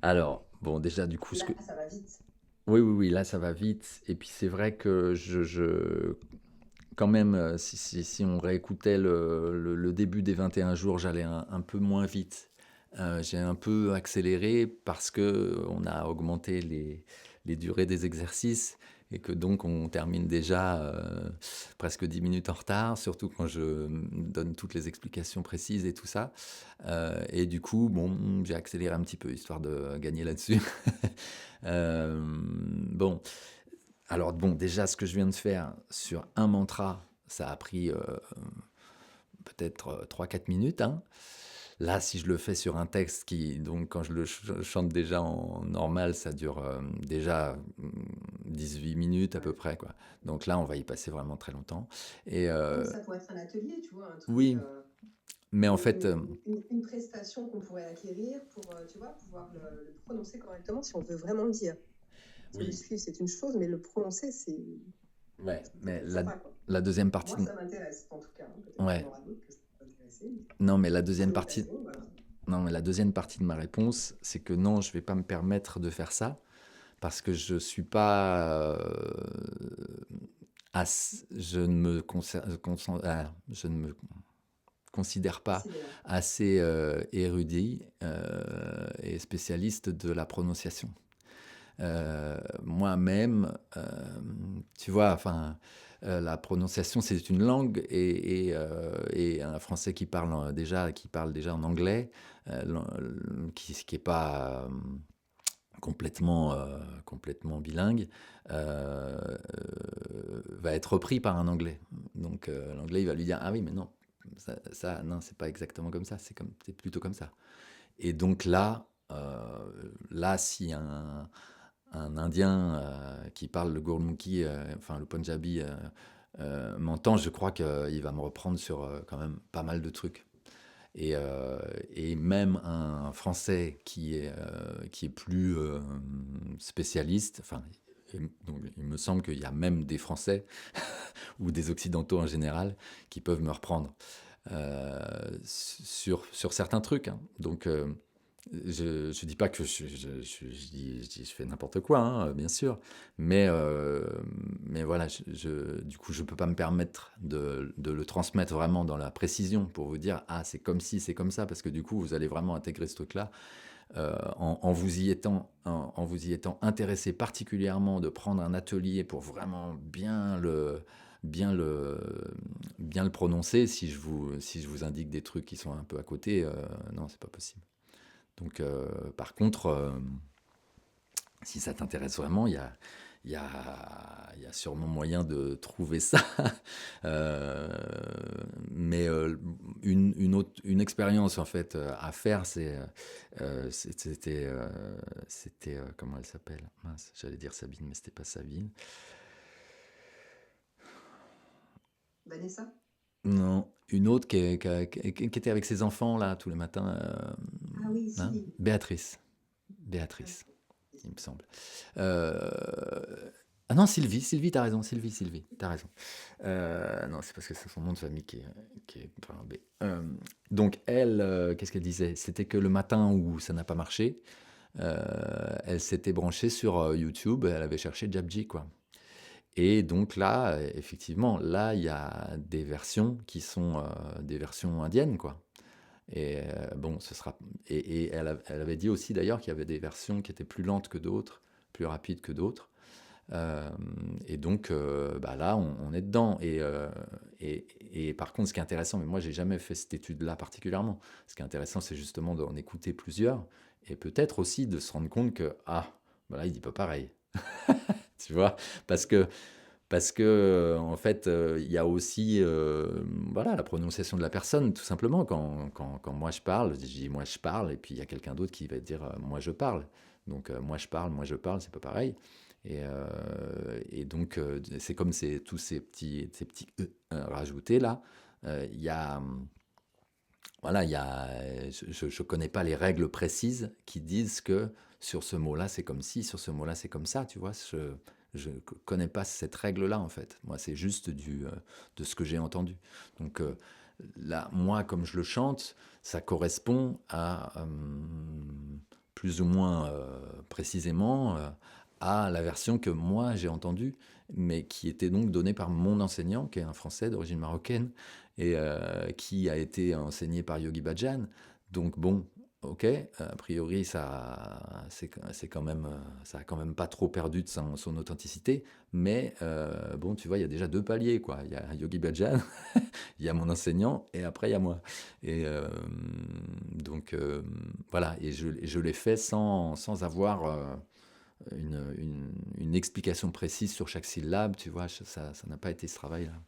Alors, bon, déjà, du coup... Là, ça va vite. Oui, là, ça va vite. Et puis, c'est vrai que quand même, si on réécoutait le début des 21 jours, j'allais un peu moins vite. J'ai un peu accéléré parce qu'on a augmenté les durées des exercices et que donc on termine déjà presque 10 minutes en retard, surtout quand je donne toutes les explications précises et tout ça. Et du coup, bon, j'ai accéléré un petit peu, histoire de gagner là-dessus. Bon, alors bon, déjà, ce que je viens de faire sur un mantra, ça a pris peut-être 3-4 minutes, hein. Là, si je le fais sur un texte donc quand je le chante déjà en normal, ça dure déjà 18 minutes à peu près, quoi. Donc là, on va y passer vraiment très longtemps. Et ça pourrait être un atelier, tu vois, un truc, oui, mais en fait... une prestation qu'on pourrait acquérir pour, tu vois, pouvoir le prononcer correctement si on veut vraiment le dire. Parce que le suivre, c'est une chose, mais le prononcer, c'est... Ouais, mais sympa, la deuxième partie... Moi, ça m'intéresse, en tout cas. Ouais. Non, mais la deuxième partie... Non, mais la deuxième partie de ma réponse, c'est que non, je ne vais pas me permettre de faire ça parce que je suis pas... je ne me considère pas assez érudit et spécialiste de la prononciation. Moi-même, tu vois, enfin... la prononciation, c'est une langue et un Français qui parle déjà en anglais, qui n'est pas complètement bilingue, va être repris par un Anglais. Donc l'Anglais, il va lui dire « Ah oui, mais non, non, c'est pas exactement comme ça, c'est plutôt comme ça. » Et donc là, si un Indien qui parle le Gurmukhi, enfin le Punjabi, m'entend, je crois qu'il va me reprendre sur quand même pas mal de trucs. Et même un Français qui est plus spécialiste, enfin, donc il me semble qu'il y a même des Français ou des Occidentaux en général qui peuvent me reprendre sur certains trucs. Hein. Donc Je dis pas que je fais n'importe quoi, hein, bien sûr, mais, mais voilà, du coup, je peux pas me permettre de le transmettre vraiment dans la précision pour vous dire, ah, c'est comme ci, c'est comme ça, parce que du coup, vous allez vraiment intégrer ce truc-là en vous y étant intéressé particulièrement de prendre un atelier pour vraiment bien le, bien le prononcer. Si je vous indique des trucs qui sont un peu à côté, non, c'est pas possible. Donc, par contre, si ça t'intéresse vraiment, il y a sûrement moyen de trouver ça. Euh, mais une expérience en fait à faire, c'était comment elle s'appelle? Mince, j'allais dire Sabine, mais c'était pas Sabine. Vanessa? Non, une autre qui était avec ses enfants là tous les matins. Ah oui, Hein, Sylvie. Béatrice. Ah, Béatrice, il Sylvie. me semble. Euh, Ah non, Sylvie, t'as raison, Sylvie, t'as raison. Non, c'est parce que c'est son nom de famille qui est par un B. Donc elle, qu'est-ce qu'elle disait? C'était que le matin où ça n'a pas marché, elle s'était branchée sur YouTube, elle avait cherché Japji, quoi. Et donc là, effectivement, là, il y a des versions qui sont des versions indiennes, quoi. Et bon, ce sera. Et elle avait dit aussi d'ailleurs qu'il y avait des versions qui étaient plus lentes que d'autres, plus rapides que d'autres. Euh, et donc, bah là, on est dedans. Et par contre, ce qui est intéressant, mais moi, j'ai jamais fait cette étude-là particulièrement. Ce qui est intéressant, c'est justement d'en écouter plusieurs et peut-être aussi de se rendre compte que, ah, bah là, il dit pas pareil. Tu vois? Parce que, en fait, il y a aussi voilà, la prononciation de la personne, tout simplement. Quand moi je parle, je dis moi je parle, et puis il y a quelqu'un d'autre qui va dire moi je parle. Donc moi je parle, c'est pas pareil. Et donc c'est comme tous ces petits rajoutés là. Il y a voilà, je connais pas les règles précises qui disent que sur ce mot-là c'est comme ci, sur ce mot-là c'est comme ça, tu vois. Je connais pas cette règle-là en fait. Moi, c'est juste de ce que j'ai entendu. Donc là, moi, comme je le chante, ça correspond à plus ou moins précisément à la version que moi j'ai entendue, mais qui était donc donnée par mon enseignant, qui est un Français d'origine marocaine, et qui a été enseigné par Yogi Bhajan. Donc bon, ok, a priori c'est quand même, ça a quand même pas trop perdu de son authenticité, mais bon, tu vois, il y a déjà deux paliers, quoi. Il y a Yogi Bhajan, il y a mon enseignant, et après il y a moi. Et donc voilà, et je l'ai fait sans avoir une explication précise sur chaque syllabe, tu vois, ça n'a pas été ce travail-là.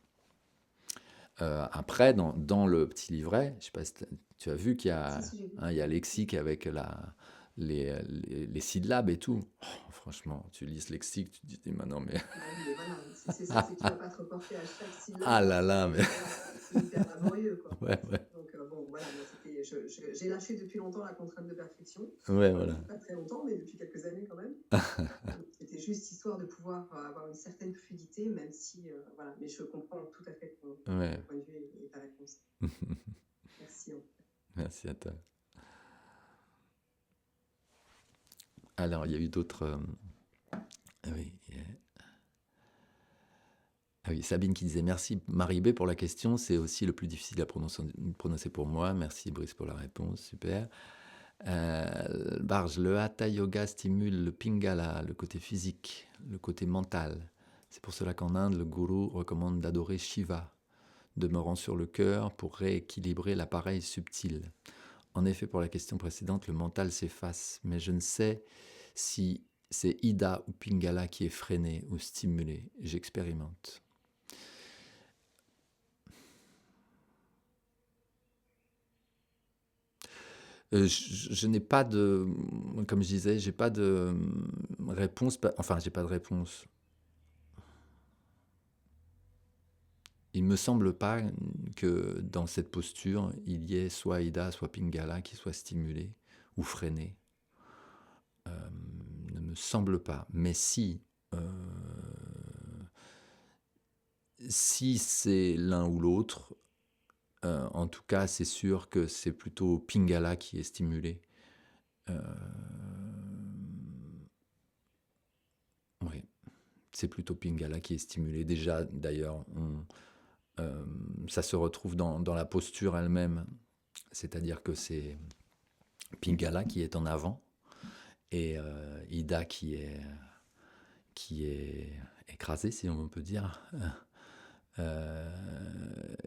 Après, dans le petit livret, je sais pas si tu as vu qu'il y Si, a, si, j'ai vu. hein, il y a lexique avec les syllabes et tout. Oh, franchement, tu lis ce lexique, tu te dis, mais non, mais Bah oui, mais voilà, c'est ça, c'est que tu vas pas te reporter à chaque ah syllabe là parce là, mais que voilà, c'est hyper laborieux, quoi. ouais, ouais, Donc bon, voilà, moi c'était, j'ai lâché depuis longtemps la contrainte de perfection. ouais, Enfin, voilà. depuis pas très longtemps, mais depuis quelques années quand même. Donc c'était juste histoire de pouvoir avoir une certaine fluidité, même si, voilà, mais je comprends tout à fait ton Ouais. point de vue et ta réponse. Merci, hein. Merci à toi. Alors, il y a eu d'autres. Ah oui, ah oui, Sabine qui disait merci Marie B pour la question, c'est aussi le plus difficile à prononcer pour moi. Merci Brice pour la réponse, super. Barge, le Hatha Yoga stimule le Pingala, le côté physique, le côté mental. C'est pour cela qu'en Inde, le gourou recommande d'adorer Shiva, demeurant sur le cœur pour rééquilibrer l'appareil subtil. En effet, pour la question précédente, le mental s'efface, mais je ne sais si c'est Ida ou Pingala qui est freiné ou stimulé. J'expérimente. Je n'ai pas de, comme je disais, j'ai pas de réponse. Enfin, j'ai pas de réponse. Il me semble pas que dans cette posture, il y ait soit Ida, soit Pingala qui soit stimulé ou freiné. Ne me semble pas. Mais si c'est l'un ou l'autre, en tout cas, c'est sûr que c'est plutôt Pingala qui est stimulé Euh, oui, c'est plutôt Pingala qui est stimulé. Déjà, d'ailleurs, ça se retrouve dans la posture elle-même, c'est-à-dire que c'est Pingala qui est en avant et Ida qui est écrasé, si on peut dire.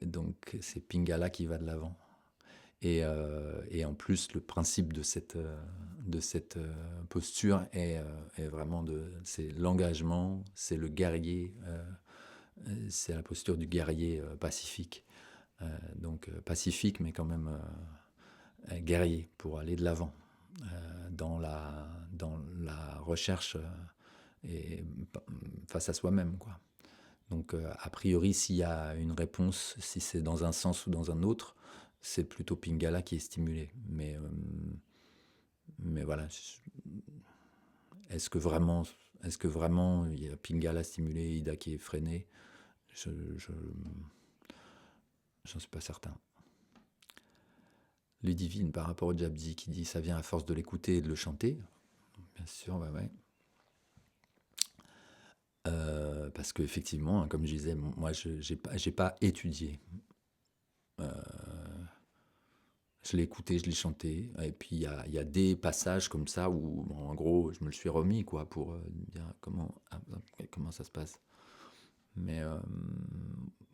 Donc c'est Pingala qui va de l'avant. Et en plus, le principe de cette posture est vraiment c'est l'engagement, c'est le guerrier, c'est la posture du guerrier pacifique. Donc pacifique, mais quand même guerrier pour aller de l'avant dans la recherche et face à soi-même, quoi. Donc, a priori, s'il y a une réponse, si c'est dans un sens ou dans un autre, c'est plutôt Pingala qui est stimulé. Mais voilà, est-ce que vraiment il y a Pingala stimulé, Ida qui est freiné? J'en suis pas certain. Ludivine, par rapport au Japji, qui dit ça vient à force de l'écouter et de le chanter. Bien sûr, ouais. Parce qu'effectivement, comme je disais, moi, j'ai pas étudié. Je l'ai écouté, je l'ai chanté, et puis il y a des passages comme ça où, en gros, je me le suis remis, quoi, pour dire comment ça se passe. Mais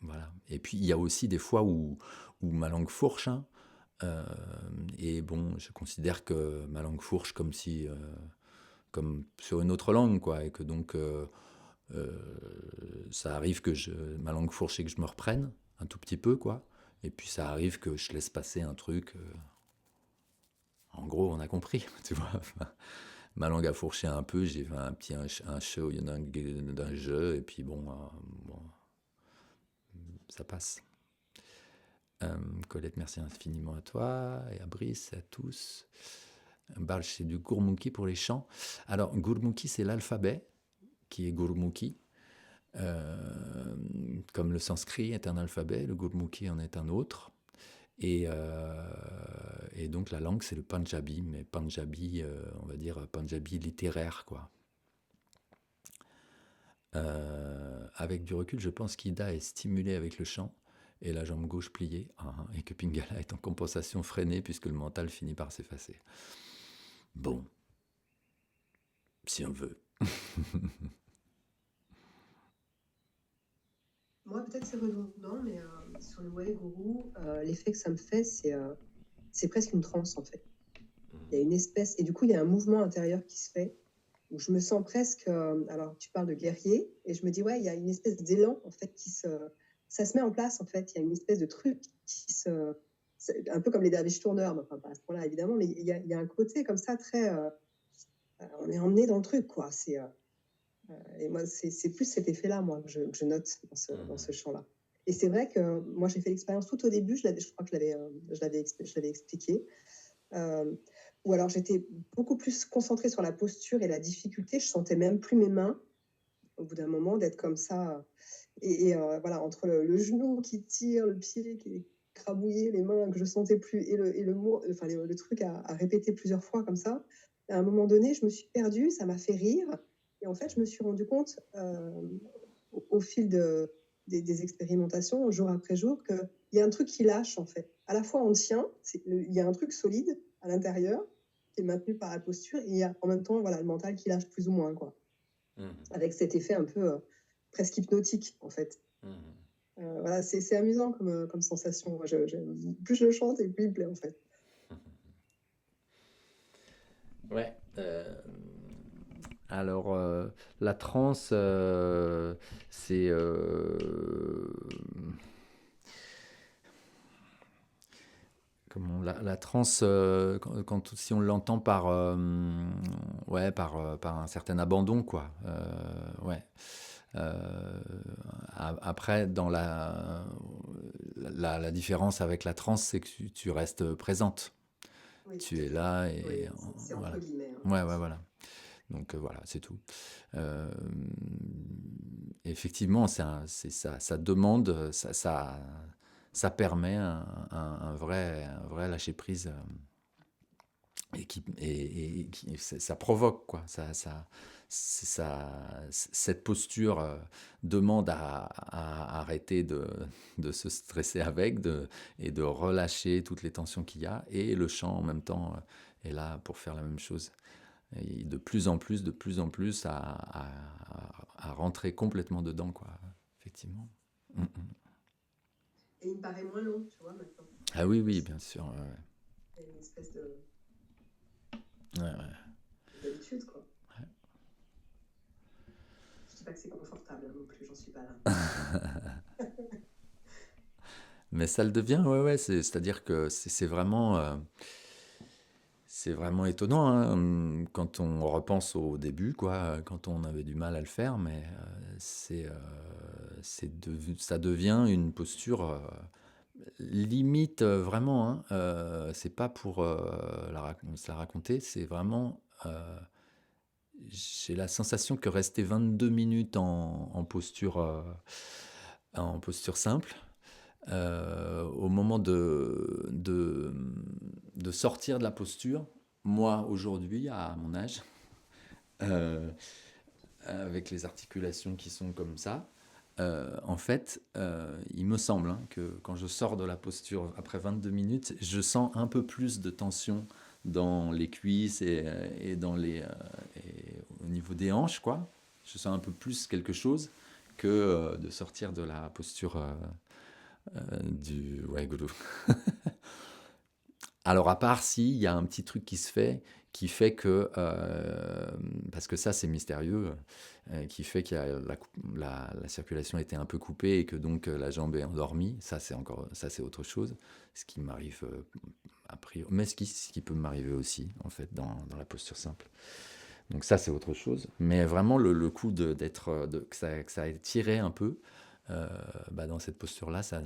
voilà. Et puis il y a aussi des fois où ma langue fourche, hein, et bon, je considère que ma langue fourche comme sur une autre langue, quoi, et que donc ça arrive que ma langue fourche et que je me reprenne un tout petit peu, quoi. Et puis ça arrive que je laisse passer un truc. En gros, on a compris, tu vois. Enfin, ma langue a fourché un peu, j'ai fait un che au lieu d'un je, et puis bon, ça passe. Colette, merci infiniment à toi, et à Brice, et à tous. Barge, c'est du Gurmukhi pour les chants. Alors, Gurmukhi, c'est l'alphabet qui est Gurmukhi. Comme le sanskrit est un alphabet, le Gurmukhi en est un autre. Et donc la langue, c'est le Punjabi, mais Punjabi, on va dire Punjabi littéraire, quoi. Avec du recul, je pense qu'Ida est stimulée avec le chant et la jambe gauche pliée, et que Pingala est en compensation freinée puisque le mental finit par s'effacer. Bon, si on veut. Moi, peut-être c'est redondant, mais sur le Waheguru, l'effet que ça me fait, c'est presque une transe, en fait. Il y a une espèce, et du coup, il y a un mouvement intérieur qui se fait, où je me sens presque, alors tu parles de guerrier, et je me dis, ouais, il y a une espèce d'élan, en fait, ça se met en place, en fait, il y a une espèce de truc c'est un peu comme les derviches tourneurs, enfin pas à ce point-là, évidemment, mais il y a un côté comme ça, très, on est emmené dans le truc, quoi, et moi, c'est plus cet effet-là, moi, que je note dans ce chant-là. Et c'est vrai que moi, j'ai fait l'expérience tout au début, je crois que je l'avais expliqué, ou alors j'étais beaucoup plus concentrée sur la posture et la difficulté, je sentais même plus mes mains, au bout d'un moment, d'être comme ça, et voilà, entre le genou qui tire, le pied qui est crabouillé, les mains que je sentais plus, et le mot, enfin, le truc à répéter plusieurs fois comme ça, à un moment donné, je me suis perdue, ça m'a fait rire, et en fait, je me suis rendu compte, au fil des expérimentations, jour après jour, qu'il y a un truc qui lâche, en fait. À la fois, on tient, il y a un truc solide à l'intérieur, qui est maintenu par la posture, et il y a en même temps, voilà, le mental qui lâche plus ou moins, quoi. Avec cet effet un peu presque hypnotique, en fait. Voilà, c'est amusant comme sensation. Plus je le chante, et plus il me plaît, en fait. Ouais. Alors, la transe, c'est... comment, la transe, si on l'entend par un certain abandon, quoi. Ouais. Après, dans la différence avec la transe, c'est que tu restes présente. Oui, Tu es là et oui, c'est voilà. entre guillemets. Ouais, voilà. Donc voilà, c'est tout. Effectivement, ça demande, ça permet un vrai lâcher prise ça provoque, quoi. Cette posture demande à arrêter de se stresser avec et de relâcher toutes les tensions qu'il y a. Et le chant, en même temps, est là pour faire la même chose. Et de plus en plus, à rentrer complètement dedans, quoi. Effectivement. Mm, mm. Et il me paraît moins long, tu vois, maintenant. Ah oui, oui, bien sûr. Ouais, Il y a une espèce de ouais. Ouais, ouais. d'habitude, quoi. Je dis pas que c'est confortable non plus, j'en suis pas là. Mais ça le devient, ouais, ouais. C'est-à-dire que c'est vraiment étonnant, hein, quand on repense au début, quoi, quand on avait du mal à le faire, mais ça devient une posture limite, vraiment, hein, c'est pas pour se la raconter, c'est vraiment. J'ai la sensation que rester 22 minutes en posture simple, au moment de sortir de la posture, moi aujourd'hui, à mon âge, euh, avec les articulations qui sont comme ça, en fait, il me semble, hein, que quand je sors de la posture après 22 minutes, je sens un peu plus de tension dans les cuisses et et au niveau des hanches, quoi. Je sens un peu plus quelque chose que de sortir de la posture du Waiguru. Alors, à part s'il y a un petit truc qui fait que, parce que ça c'est mystérieux, qui fait que la circulation était un peu coupée et que donc la jambe est endormie, ça c'est autre chose, ce qui m'arrive a priori, mais ce qui peut m'arriver aussi en fait dans la posture simple. Donc ça c'est autre chose, mais vraiment le coup que ça ait tiré un peu, euh, dans cette posture-là, ça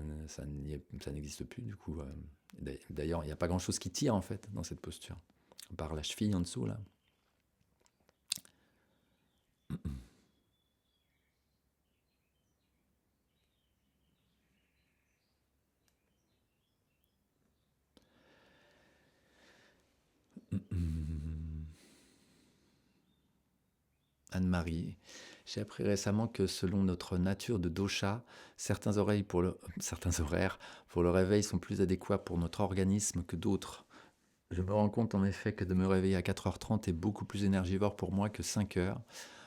n'existe plus du coup. D'ailleurs, il n'y a pas grand-chose qui tire en fait dans cette posture, par la cheville en dessous là. Anne-Marie, j'ai appris récemment que selon notre nature de dosha, certains horaires pour le réveil sont plus adéquats pour notre organisme que d'autres. Je me rends compte en effet que de me réveiller à 4h30 est beaucoup plus énergivore pour moi que 5h,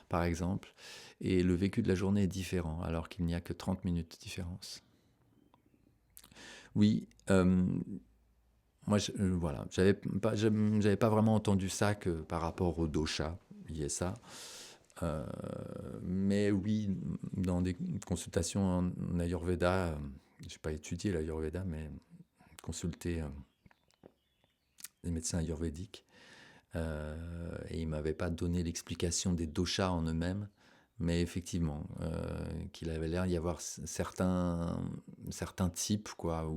par exemple, et le vécu de la journée est différent, alors qu'il n'y a que 30 minutes de différence. Oui, moi, voilà, j'avais pas vraiment entendu ça que par rapport au dosha, il y a ça. Euh, mais oui, dans des consultations en Ayurveda, je n'ai pas étudié l'Ayurveda, mais consulté des médecins ayurvédiques, et ils ne m'avaient pas donné l'explication des doshas en eux-mêmes, mais effectivement, qu'il avait l'air d'y avoir certains types, quoi,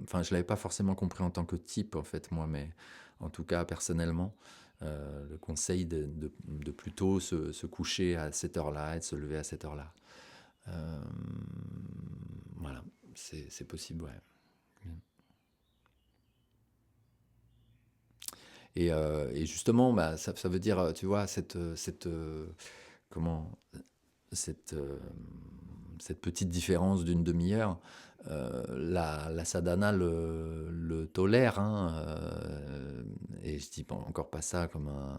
enfin, je ne l'avais pas forcément compris en tant que type, en fait, moi, mais en tout cas, personnellement, le conseil de plutôt se coucher à cette heure-là et de se lever à cette heure-là. Euh, voilà, c'est possible, ouais. Et justement, bah, ça veut dire, tu vois, comment, cette, euh, cette petite différence d'une demi-heure, la sadhana le tolère, hein, et je dis encore pas ça comme un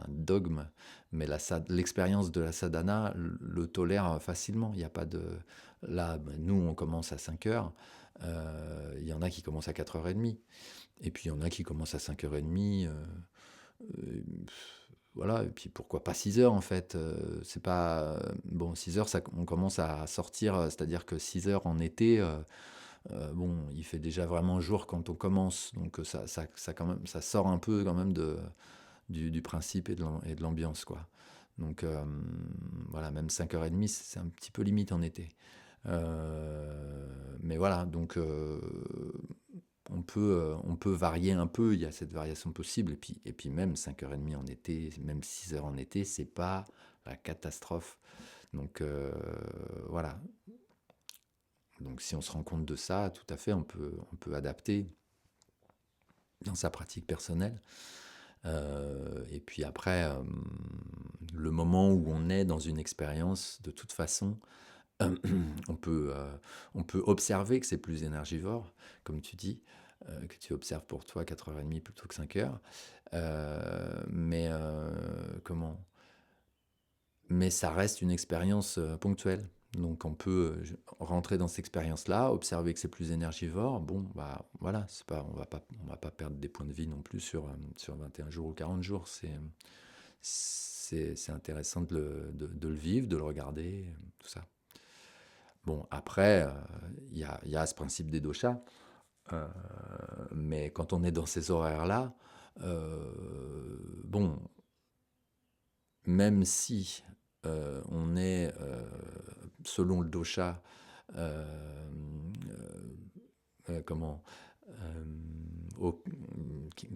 dogme, mais l'expérience de la sadhana le tolère facilement. Il n'y a pas de... Là, ben, nous, on commence à 5h, il y en a qui commencent à 4h30, et puis il y en a qui commencent à 5h30. Euh, voilà, et puis pourquoi pas 6 heures en fait, c'est pas... Bon, 6 heures, on commence à sortir, c'est-à-dire que 6 heures en été, bon, il fait déjà vraiment jour quand on commence, donc quand même, ça sort un peu quand même du principe et de l'ambiance, quoi. Donc voilà, même 5h30, c'est un petit peu limite en été. Mais voilà, donc on peut varier un peu, il y a cette variation possible, et puis même 5h30 en été, même 6 heures en été, c'est pas la catastrophe. Donc voilà. Donc si on se rend compte de ça, tout à fait, on peut adapter. dans sa pratique personnelle. Et puis après, le moment où on est dans une expérience, de toute façon, on peut, euh, on peut observer que c'est plus énergivore, comme tu dis, que tu observes pour toi 4h30 plutôt que 5 heures. Mais comment? Mais ça reste une expérience ponctuelle. Donc on peut rentrer dans cette expérience-là, observer que c'est plus énergivore. Bon, bah voilà, c'est pas, on va pas perdre des points de vie non plus sur 21 jours ou 40 jours. C'est intéressant de le vivre, de le regarder, tout ça. Bon, après, il y a ce principe des doshas, euh, mais quand on est dans ces horaires-là, bon, même si on est, selon le dosha, euh, comment, euh, au-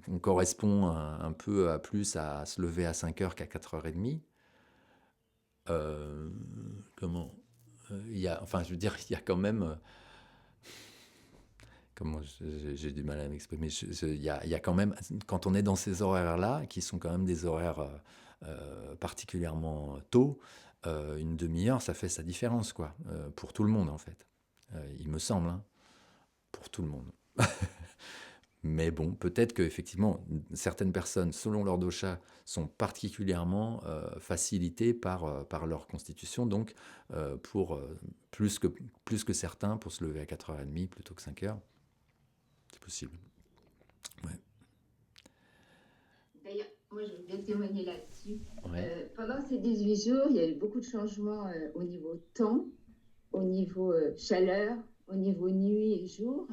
on correspond un peu à plus à se lever à 5 heures qu'à 4h30, euh, comment, enfin, je veux dire, il y a quand même, comment, j'ai du mal à m'exprimer, il y a quand même, quand on est dans ces horaires-là, qui sont quand même des horaires particulièrement tôt, une demi-heure, ça fait sa différence, quoi, pour tout le monde, en fait. Il me semble, hein, pour tout le monde. Mais bon, peut-être qu'effectivement, certaines personnes, selon leur dosha, sont particulièrement facilitées par leur constitution, donc pour plus que certains, pour se lever à 4h30 plutôt que 5 heures. C'est possible. Ouais. D'ailleurs, moi, je veux bien témoigner là-dessus. Ouais. Pendant ces 18 jours, il y a eu beaucoup de changements au niveau temps, au niveau chaleur, au niveau nuit et jour.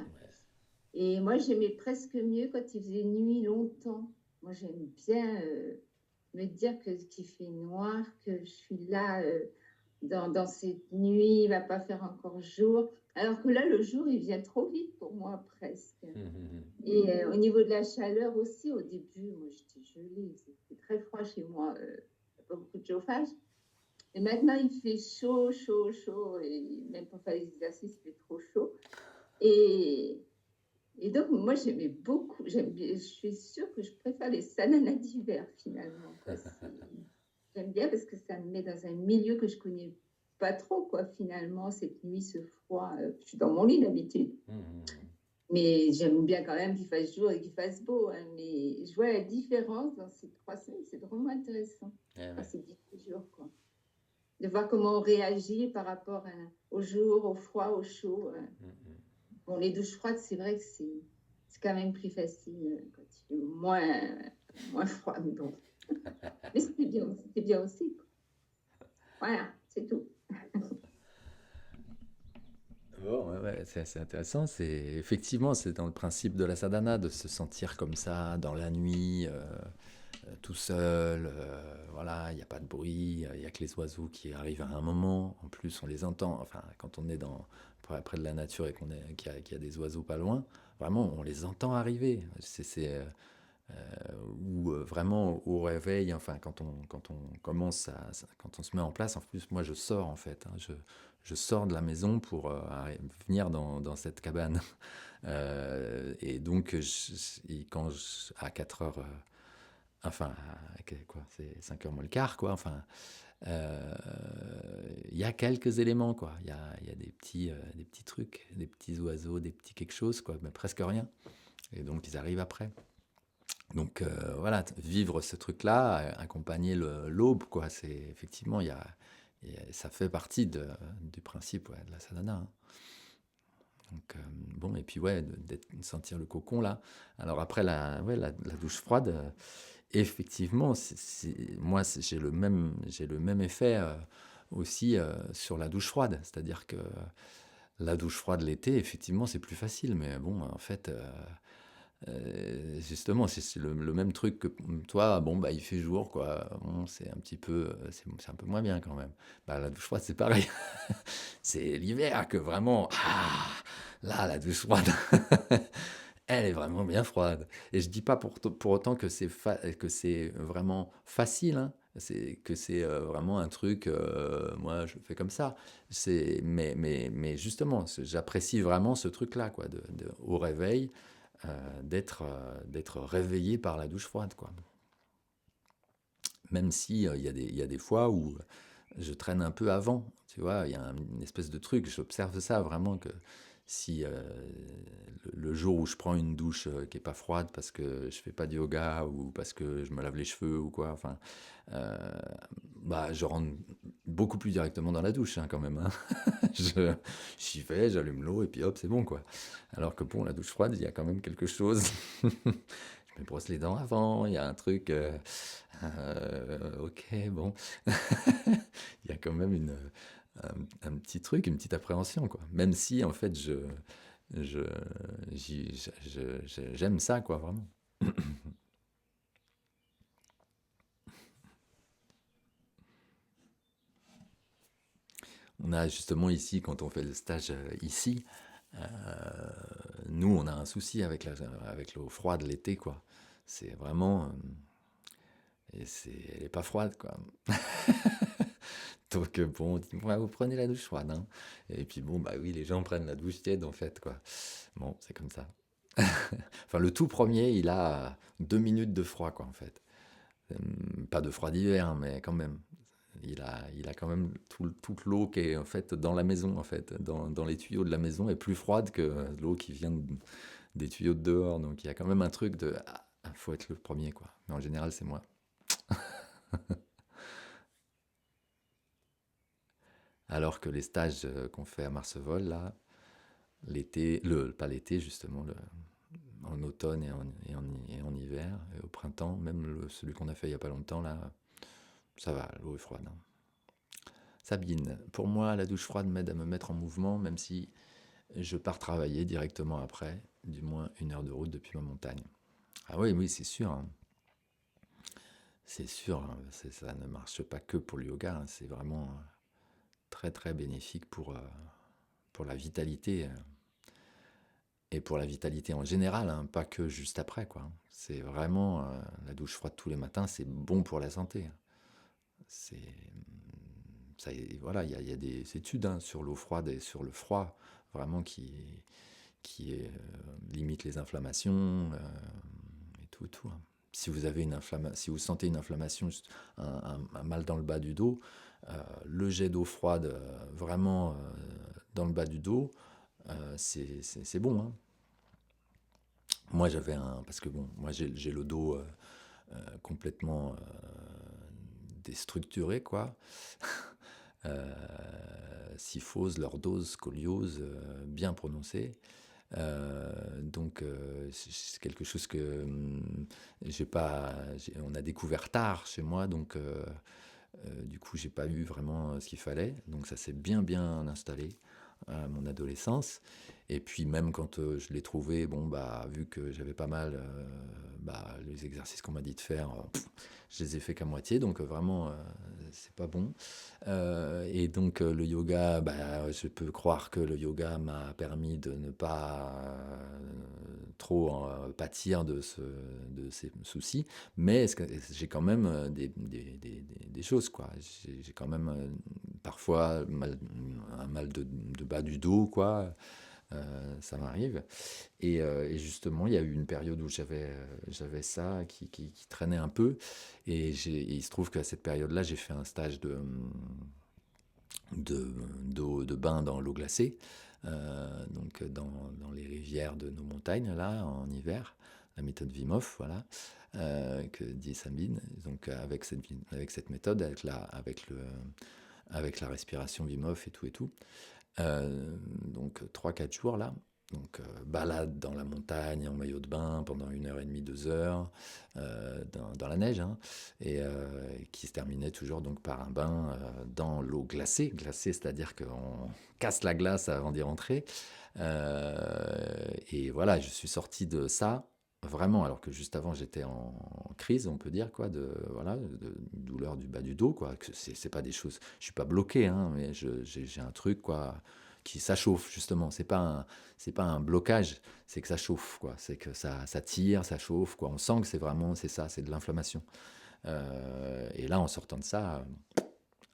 Et moi, j'aimais presque mieux quand il faisait nuit longtemps. Moi, j'aime bien me dire qu'il fait noir, que je suis là dans cette nuit, il va pas faire encore jour. Alors que là, le jour, il vient trop vite pour moi, presque. Et au niveau de la chaleur aussi, au début, moi, j'étais gelée. C'était très froid chez moi. Il n'y a pas beaucoup de chauffage. Et maintenant, il fait chaud, chaud, chaud. Et même pour faire les exercices, il fait trop chaud. Et donc, moi, j'aimais beaucoup. Je suis sûre que je préfère les sananas d'hiver, finalement. J'aime bien parce que ça me met dans un milieu que je connais pas trop, quoi, finalement, cette nuit, ce froid. Je suis dans mon lit d'habitude. Mais j'aime bien quand même qu'il fasse jour et qu'il fasse beau. Hein. Mais je vois la différence dans ces 3 semaines. C'est vraiment intéressant. Dans ces 18 jours, quoi. De voir comment on réagit par rapport au jour, au froid, au chaud. Bon, les douches froides, c'est vrai que c'est quand même plus facile quand il fait moins froid. Mais bon. Mais c'était bien aussi. Quoi. Voilà, c'est tout. Bon, ouais, c'est intéressant. Effectivement, c'est dans le principe de la sadhana de se sentir comme ça dans la nuit, tout seul. Voilà, il n'y a pas de bruit, il n'y a que les oiseaux qui arrivent à un moment. En plus, on les entend. Enfin, quand on est près de la nature et qu'il y a des oiseaux pas loin, vraiment, on les entend arriver. Ou vraiment au réveil, enfin quand on commence quand on se met en place, en plus moi je sors en fait, hein, je sors de la maison pour venir dans cette cabane. Et donc à 4 heures, enfin quoi, c'est 5 heures moins le quart quoi, enfin il y a quelques éléments quoi, il y a des petits trucs, des petits oiseaux, des petits quelque chose quoi, mais presque rien. Et donc ils arrivent après. Donc voilà, vivre ce truc-là, accompagner l'aube, quoi. C'est effectivement, ça fait partie du principe ouais, de la sadhana. Hein. Donc bon, et puis ouais, de sentir le cocon là. Alors après la douche froide, effectivement, moi j'ai le même effet aussi sur la douche froide. C'est-à-dire que la douche froide l'été, effectivement, c'est plus facile. Mais bon, en fait. Justement, c'est le même truc que toi. Bon, bah, il fait jour, quoi. Bon, c'est un petit peu, c'est un peu moins bien quand même. Bah, la douche froide, c'est pareil. C'est l'hiver que vraiment, là, la douche froide, elle est vraiment bien froide. Et je dis pas pour autant que que c'est vraiment facile, hein. Que c'est vraiment un truc, moi, je fais comme ça. Mais justement, j'apprécie vraiment ce truc-là, quoi, au réveil. d'être réveillé par la douche froide, quoi. Même si il y a des fois où je traîne un peu avant, tu vois, il y a une espèce de truc, j'observe ça vraiment que si le jour où je prends une douche qui est pas froide parce que je fais pas de yoga ou parce que je me lave les cheveux ou quoi, enfin, euh, bah je rentre beaucoup plus directement dans la douche hein, quand même. Hein. Je, j'y vais, j'allume l'eau et puis hop, c'est bon quoi. Alors que bon, la douche froide, il y a quand même quelque chose. Je me brosse les dents avant, il y a un truc. Ok, bon. Il y a quand même un petit truc, une petite appréhension, quoi. Même si, en fait, je, j'aime ça, quoi, vraiment. On a justement ici, quand on fait le stage ici, euh, nous, on a un souci avec l'eau froide l'été, quoi. C'est vraiment. Et elle est pas froide, quoi. Donc, bon, on dit, ouais, vous prenez la douche froide, hein. Et puis, bon, bah oui, les gens prennent la douche tiède, en fait, quoi. Bon, c'est comme ça. Enfin, le tout premier, il a 2 minutes de froid, quoi, en fait. Pas de froid d'hiver, hein, mais quand même. Il a quand même toute l'eau qui est, en fait, dans la maison, en fait. Dans les tuyaux de la maison est plus froide que l'eau qui vient des tuyaux de dehors. Donc, il y a quand même un truc de, faut être le premier, quoi. Mais en général, c'est moi. Alors que les stages qu'on fait à Marsevol, là, l'été, pas l'été justement, en automne et en hiver, et au printemps, même celui qu'on a fait il n'y a pas longtemps, là, ça va, l'eau est froide. Hein. Sabine, pour moi, la douche froide m'aide à me mettre en mouvement, même si je pars travailler directement après, du moins 1 heure de route depuis ma montagne. Ah oui, oui, c'est sûr. Hein. C'est sûr, hein, ça ne marche pas que pour le yoga, hein, c'est vraiment très très bénéfique pour la vitalité. Et pour la vitalité en général, hein, pas que juste après, quoi. C'est vraiment la douche froide tous les matins, c'est bon pour la santé. C'est ça, voilà, il y a des études hein, sur l'eau froide et sur le froid, vraiment limite les inflammations et tout, tout. Hein. Si vous avez si vous sentez une inflammation, un mal dans le bas du dos, le jet d'eau froide vraiment dans le bas du dos, c'est bon. Hein. Moi, parce que bon, moi j'ai le dos complètement déstructuré, quoi. Euh, Syphose, lordose, scoliose, bien prononcé. Donc, c'est quelque chose que j'ai pas. On a découvert tard chez moi, donc du coup, j'ai pas eu vraiment ce qu'il fallait. Donc, ça s'est bien, bien installé à mon adolescence. Et puis même quand je l'ai trouvé, bon bah vu que j'avais pas mal, bah, les exercices qu'on m'a dit de faire, je les ai fait qu'à moitié, donc vraiment c'est pas bon. Et donc le yoga, bah, je peux croire que le yoga m'a permis de ne pas trop pâtir de ces soucis, mais j'ai quand même des choses quoi. J'ai quand même parfois un mal de bas du dos quoi. Ça m'arrive. Et justement, il y a eu une période où j'avais ça qui traînait un peu. Et il se trouve qu'à cette période-là, j'ai fait un stage de bain dans l'eau glacée, donc dans les rivières de nos montagnes, là, en hiver. La méthode Wim Hof, voilà, que dit Sabine. Donc avec cette méthode, avec la respiration Wim Hof et tout et tout. Donc 3-4 jours là. Donc balade dans la montagne en maillot de bain pendant 1 heure et demie, 2 heures dans la neige, hein, et qui se terminait toujours donc par un bain dans l'eau glacée. Glacée, c'est-à-dire qu'on casse la glace avant d'y rentrer. Et voilà, je suis sorti de ça vraiment, alors que juste avant j'étais en crise, on peut dire quoi, voilà, de douleur du bas du dos, quoi. Que c'est pas des choses, je suis pas bloqué, hein, mais j'ai un truc quoi qui ça chauffe justement. C'est pas un blocage, c'est que ça chauffe quoi. C'est que ça tire, ça chauffe quoi. On sent que c'est ça, c'est de l'inflammation. Et là en sortant de ça,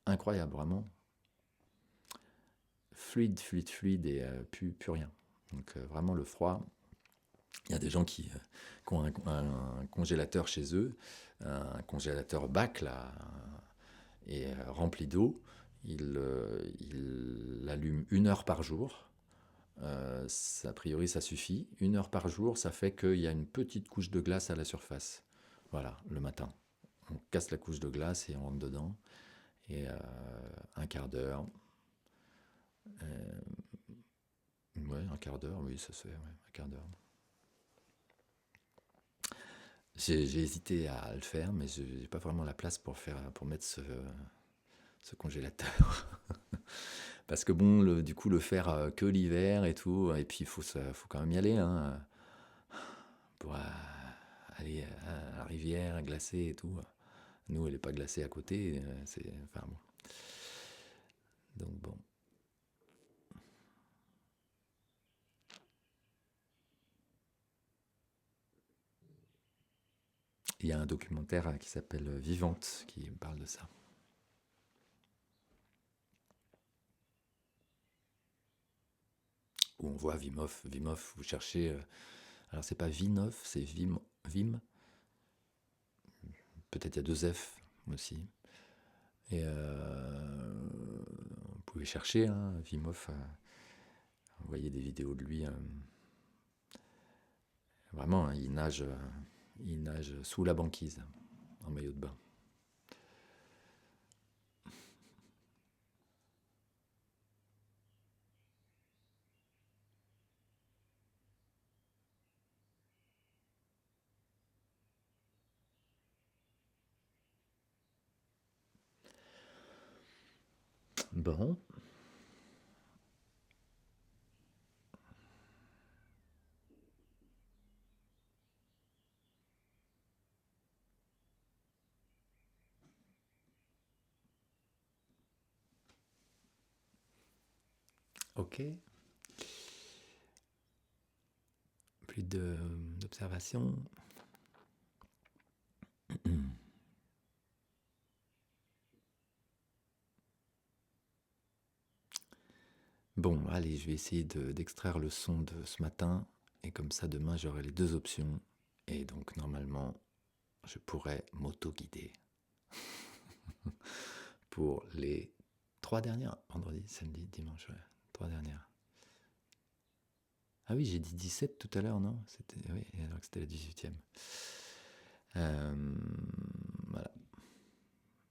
incroyable vraiment, fluide et plus rien. Donc vraiment le froid Il y a des gens qui ont un congélateur chez eux, un congélateur bac là, et rempli d'eau. Ils l'allument 1 heure par jour. A priori, ça suffit. 1 heure par jour, ça fait qu'il y a une petite couche de glace à la surface. Voilà, le matin. On casse la couche de glace et on rentre dedans. Et un quart d'heure. Ouais, un quart d'heure, oui, ça se fait, ouais, un quart d'heure. J'ai hésité à le faire, mais je n'ai pas vraiment la place pour mettre ce congélateur. Parce que bon, du coup, le faire que l'hiver et tout, et puis faut quand même y aller, hein, pour aller à la rivière glacée et tout. Nous, elle n'est pas glacée à côté, enfin bon. Donc bon. Il y a un documentaire qui s'appelle Vivante qui parle de ça. Où on voit Wim Hof. Wim Hof, vous cherchez. Alors, c'est pas Wim Hof, c'est Wim. Peut-être il y a 2 F aussi. Et vous pouvez chercher, hein, Wim Hof. Vous voyez des vidéos de lui. Vraiment, hein, il nage sous la banquise, en maillot de bain. Bon. Ok. Plus d'observations. Bon, allez, je vais essayer d'extraire le son de ce matin. Et comme ça, demain, j'aurai les 2 options. Et donc, normalement, je pourrais m'auto-guider pour les 3 dernières. Vendredi, samedi, dimanche, ouais. 3 dernières. Ah oui, j'ai dit 17 tout à l'heure, non? Oui, alors que c'était la 18e. Voilà.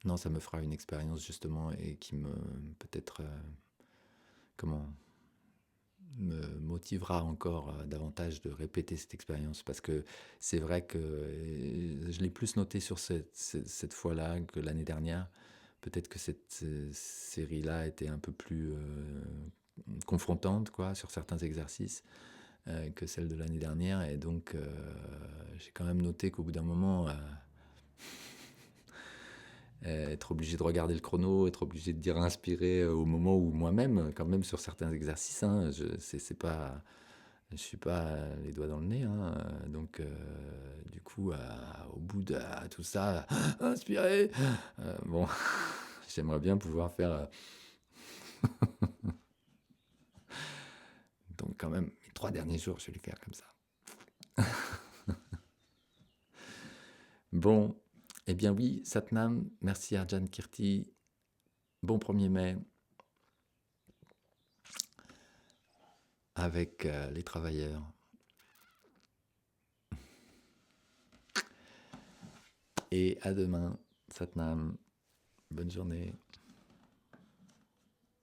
Non, ça me fera une expérience justement et qui me peut-être me motivera encore davantage de répéter cette expérience parce que c'est vrai que je l'ai plus noté sur cette fois-là que l'année dernière. Peut-être que cette série-là était un peu plus confrontante quoi, sur certains exercices que celle de l'année dernière et donc j'ai quand même noté qu'au bout d'un moment être obligé de regarder le chrono, être obligé de dire inspirer au moment où moi-même, quand même sur certains exercices, hein, je suis pas les doigts dans le nez, hein, donc du coup, au bout de tout ça, inspirer, bon, j'aimerais bien pouvoir faire, donc quand même, les 3 derniers jours, je vais les faire comme ça. Bon, eh bien oui, Satnam, merci Arjan Kirti, bon 1er mai. Avec les travailleurs. Et à demain, Satnam. Bonne journée.